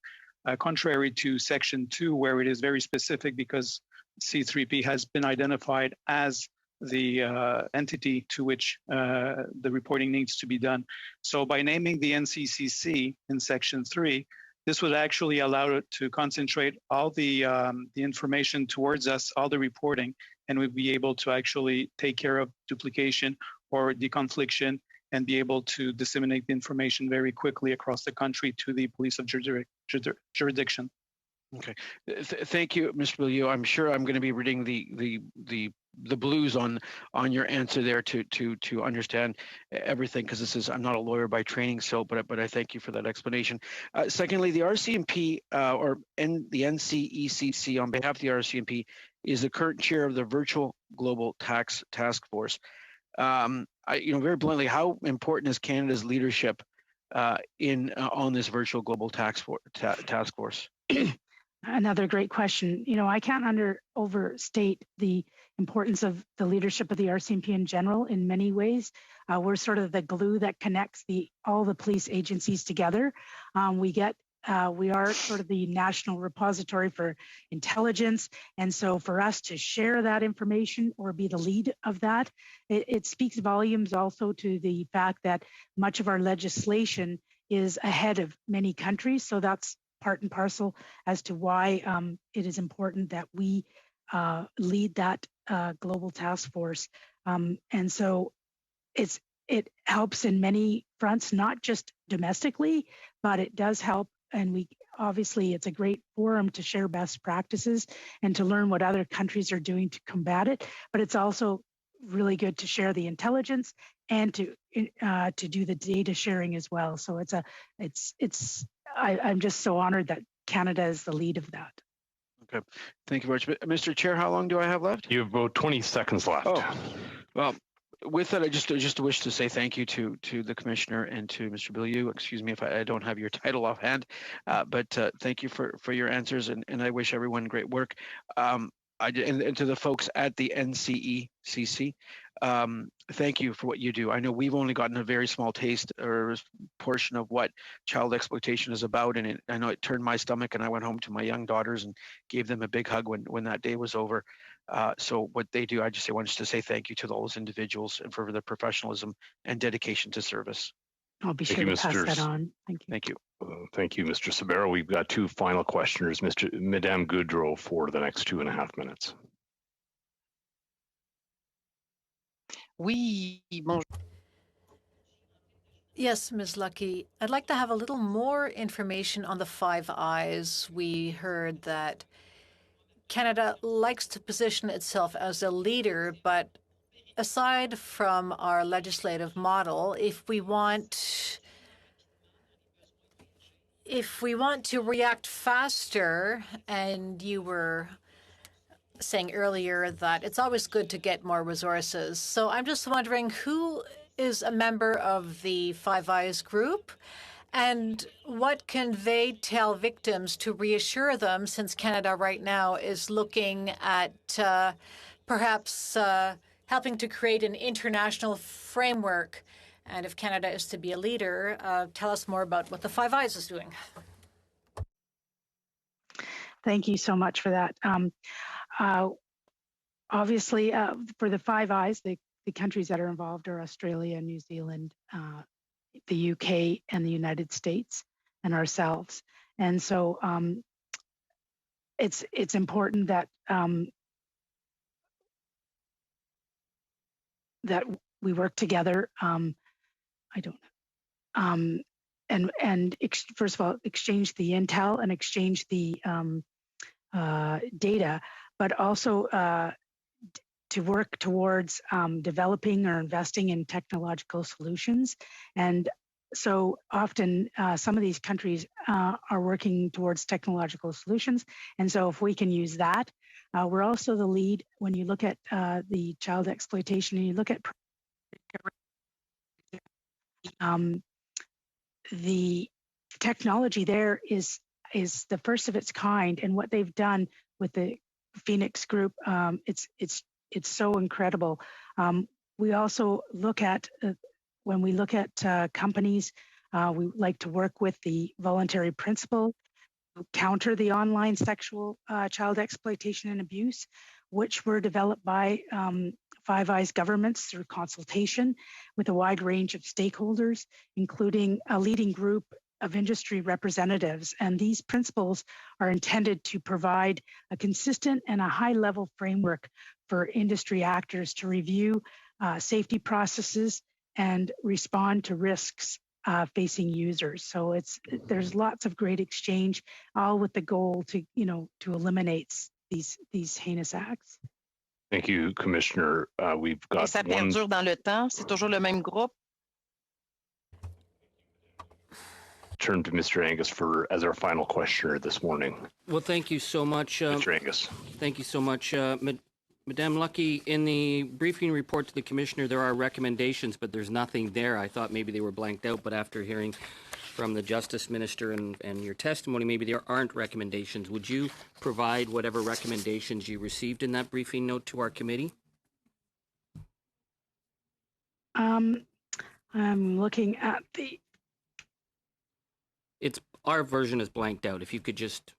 contrary to Section 2, where it is very specific because C3P has been identified as the entity to which the reporting needs to be done. So by naming the NCCC in Section 3, this would actually allow it to concentrate all the information towards us, all the reporting, and we'd be able to actually take care of duplication or deconfliction and be able to disseminate the information very quickly across the country to the police of jurisdiction. Okay, thank you, Mr. Beaulieu. I'm sure I'm going to be reading the blues on your answer there to understand everything, because I'm not a lawyer by training, but I thank you for that explanation. Secondly, the RCMP the NCECC on behalf of the RCMP is the current chair of the Virtual Global Tax Task Force. Very bluntly, how important is Canada's leadership on this Virtual Global Task Force? Another great question. You know, I can't overstate the importance of the leadership of the RCMP in general in many ways. We're sort of the glue that connects all the police agencies together. We are sort of the national repository for intelligence. And so for us to share that information or be the lead of that, it speaks volumes also to the fact that much of our legislation is ahead of many countries. So that's part and parcel as to why it is important that we lead that global task force. And so it helps in many fronts, not just domestically, but it does help. And obviously it's a great forum to share best practices and to learn what other countries are doing to combat it. But it's also really good to share the intelligence and to do the data sharing as well. So I'm just so honored that Canada is the lead of that. Okay, thank you very much. Mr. Chair, how long do I have left? You have about 20 seconds left. Oh, well, with that, I just wish to say thank you to the Commissioner and to Mr. Bilyeu. Excuse me if I don't have your title offhand, but thank you for your answers, and I wish everyone great work. And to the folks at the NCECC, thank you for what you do. I know we've only gotten a very small taste or portion of what child exploitation is about, and I know it turned my stomach, and I went home to my young daughters and gave them a big hug when that day was over. So what they do, I just wanted to say thank you to those individuals and for their professionalism and dedication to service. I'll be sure to pass that on. Thank you. Thank you. Thank you, Mr. Sabero. We've got two final questioners, Madame Goudreau, for the next 2.5 minutes. Oui, bonjour. Yes, Ms. Lucki. I'd like to have a little more information on the Five Eyes. We heard that Canada likes to position itself as a leader, but aside from our legislative model, if we want to react faster, and you were saying earlier that it's always good to get more resources. So I'm just wondering who is a member of the Five Eyes group, and what can they tell victims to reassure them, since Canada right now is looking at perhaps helping to create an international framework. And if Canada is to be a leader, tell us more about what the Five Eyes is doing. Thank you so much for that. Obviously, for the Five Eyes, the countries that are involved are Australia, New Zealand, the UK, and the United States, and ourselves. And so it's important that that we work together. First of all, exchange the intel and exchange the data, but also to work towards developing or investing in technological solutions. And so often some of these countries are working towards technological solutions. And so if we can use that, we're also the lead when you look at the child exploitation and you look at the technology there is the first of its kind. And what they've done with the Phoenix group, it's so incredible. We also look at, when we look at companies, we like to work with the voluntary principle to counter the online sexual child exploitation and abuse, which were developed by Five Eyes governments through consultation with a wide range of stakeholders, including a leading group of industry representatives. And these principles are intended to provide a consistent and a high-level framework for industry actors to review safety processes and respond to risks facing users. So there's lots of great exchange, all with the goal to eliminate these heinous acts. Thank you, Commissioner. We've got Et ça perdure dans le temps. C'est toujours le même groupe. Turn to Mr. Angus as our final questioner this morning. Well, thank you so much. Mr. Angus. Thank you so much. Madame Lucki, in the briefing report to the Commissioner, there are recommendations, but there's nothing there. I thought maybe they were blanked out, but after hearing from the Justice Minister and your testimony, maybe there aren't recommendations. Would you provide whatever recommendations you received in that briefing note to our committee? I'm looking at the. Our version is blanked out. If you could just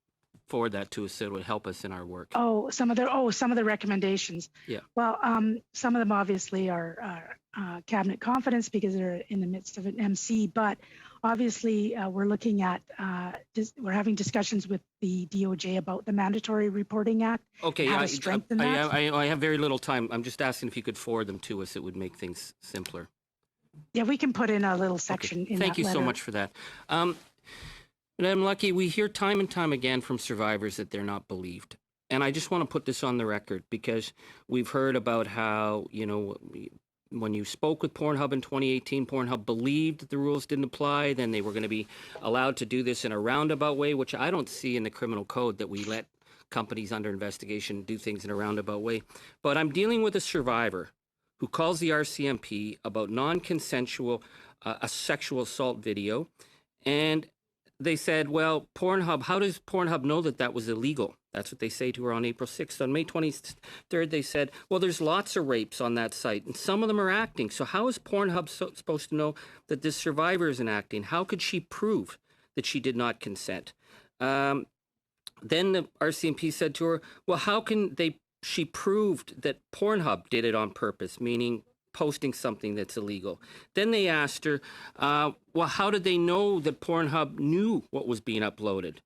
forward that to us, it would help us in our work. Some of the recommendations. Yeah. Well, some of them obviously are cabinet confidence because they're in the midst of an MC, but obviously we're looking at we're having discussions with the DOJ about the Mandatory Reporting Act. Okay, how to strengthen that. I have very little time. I'm just asking if you could forward them to us. It would make things simpler. Yeah, we can put in a little section in that Thank you so much for that. Madam Lucki, we hear time and time again from survivors that they're not believed. And I just want to put this on the record because we've heard about how, when you spoke with Pornhub in 2018, Pornhub believed that the rules didn't apply. Then they were going to be allowed to do this in a roundabout way, which I don't see in the criminal code, that we let companies under investigation do things in a roundabout way. But I'm dealing with a survivor who calls the RCMP about non-consensual, a sexual assault video. And they said, well, Pornhub, how does Pornhub know that that was illegal? That's what they say to her on April 6th. On May 23rd, they said, well, there's lots of rapes on that site, and some of them are acting. So how is Pornhub supposed to know that this survivor isn't acting? How could she prove that she did not consent? Then the RCMP said to her, well, how can she proved that Pornhub did it on purpose, meaning posting something that's illegal. Then they asked her, well, how did they know that Pornhub knew what was being uploaded?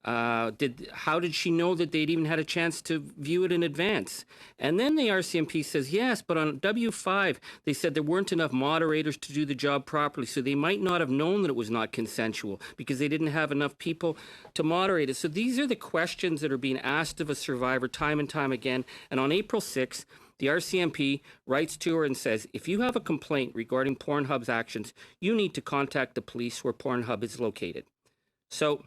How did she know that they'd even had a chance to view it in advance? And then the RCMP says, yes, but on W5, they said there weren't enough moderators to do the job properly, so they might not have known that it was not consensual because they didn't have enough people to moderate it. So these are the questions that are being asked of a survivor time and time again. And on April 6th, the RCMP writes to her and says, if you have a complaint regarding Pornhub's actions, you need to contact the police where Pornhub is located. So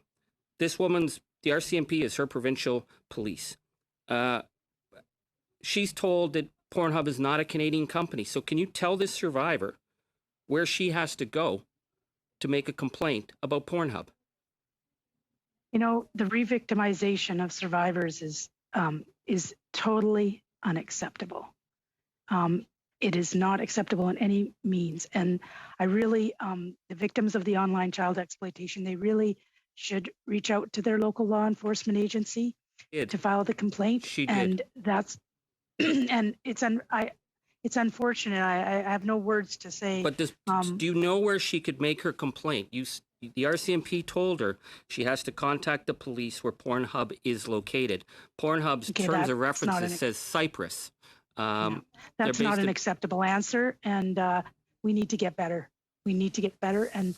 this woman's, the RCMP is her provincial police. She's told that Pornhub is not a Canadian company. So can you tell this survivor where she has to go to make a complaint about Pornhub? The re-victimization of survivors is totally unacceptable. It is not acceptable in any means. And I really, the victims of the online child exploitation, they really should reach out to their local law enforcement agency to file the complaint. She and did. That's, and it's unfortunate. I have no words to say. But do you know where she could make her complaint? The RCMP told her she has to contact the police where Pornhub is located. Pornhub's terms of reference says Cyprus. That's not an acceptable answer, and we need to get better. We need to get better, and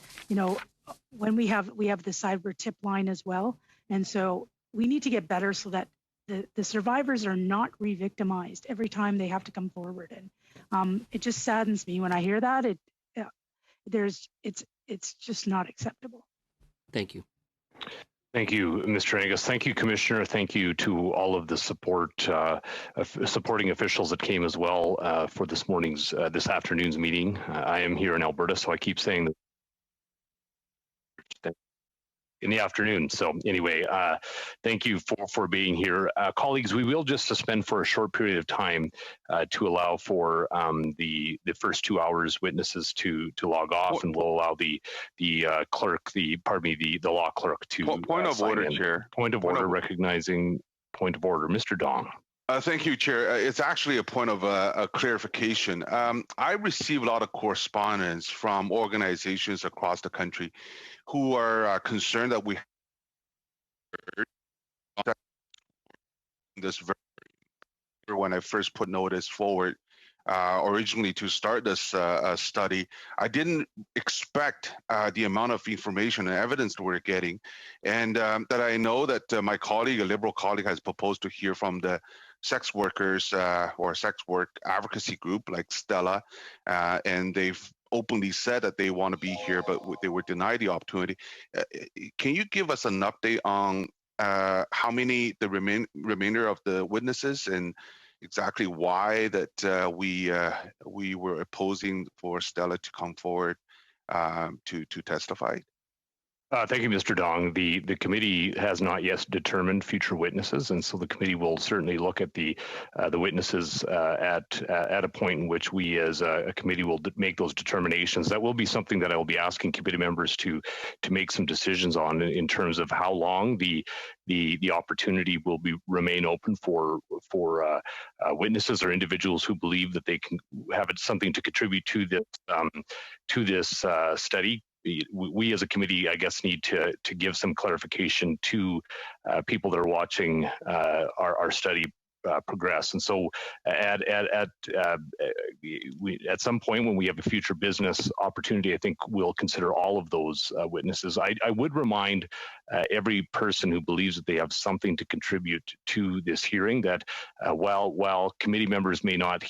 when we have the cyber tip line as well, and so we need to get better so that the survivors are not re-victimized every time they have to come forward. And it just saddens me when I hear that. It's just not acceptable. Thank you. Thank you, Mr. Angus. Thank you, Commissioner. Thank you to all of the supporting officials that came as well for this afternoon's meeting. I am here in Alberta, so I keep saying that in the afternoon. So anyway, thank you for being here. Colleagues, we will just suspend for a short period of time to allow for the first 2 hours witnesses to log off, and we'll allow the clerk, the law clerk to point of order, Chair. Point of order, recognizing point of order. Mr. Dong. Thank you, Chair. It's actually a point of a clarification. I receive a lot of correspondence from organizations across the country who are concerned that we this when I first put notice forward originally to start this study. I didn't expect the amount of information and evidence that we're getting, and that I know that my colleague, a Liberal colleague, has proposed to hear from the sex workers or sex work advocacy group like Stella, and they've openly said that they want to be here, but they were denied the opportunity. Can you give us an update on how many the remainder of the witnesses and exactly why that we were opposing for Stella to come forward to testify? Thank you, Mr. Dong. The committee has not yet determined future witnesses, and so the committee will certainly look at the witnesses at a point in which we, as a committee, will make those determinations. That will be something that I will be asking committee members to make some decisions on in terms of how long the opportunity will remain open for witnesses or individuals who believe that they can have something to contribute to this study. We as a committee, I guess, need to give some clarification to people that are watching our study progress. And so at some point when we have a future business opportunity, I think we'll consider all of those witnesses. I would remind every person who believes that they have something to contribute to this hearing that while committee members may not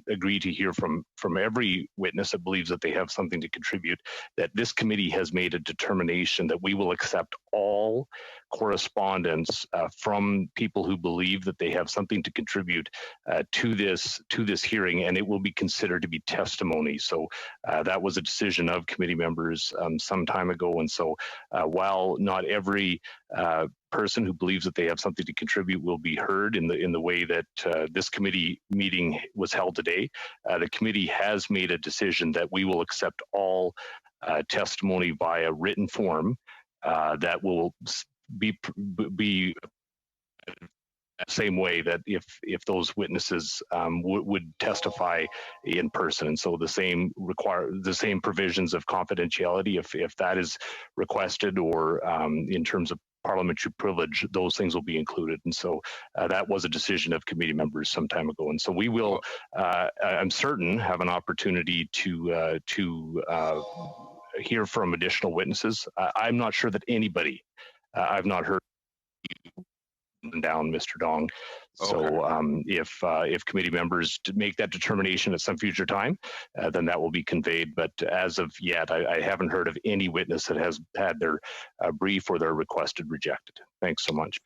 agree to hear from every witness that believes that they have something to contribute, that this committee has made a determination that we will accept all correspondence from people who believe that they have something to contribute to this hearing, and it will be considered to be testimony. So that was a decision of committee members some time ago, and so while not every person who believes that they have something to contribute will be heard in the way that this committee meeting was held today, the committee has made a decision that we will accept all testimony via written form that will be the same way that if those witnesses would testify in person, and so the same provisions of confidentiality if that is requested, or in terms of parliamentary privilege, those things will be included. And so that was a decision of committee members some time ago, and so we will I'm certain have an opportunity to hear from additional witnesses. I'm not sure that anybody I've not heard down, Mr. Dong. So if committee members make that determination at some future time, then that will be conveyed. But as of yet, I haven't heard of any witness that has had their brief or their requested rejected. Thanks so much.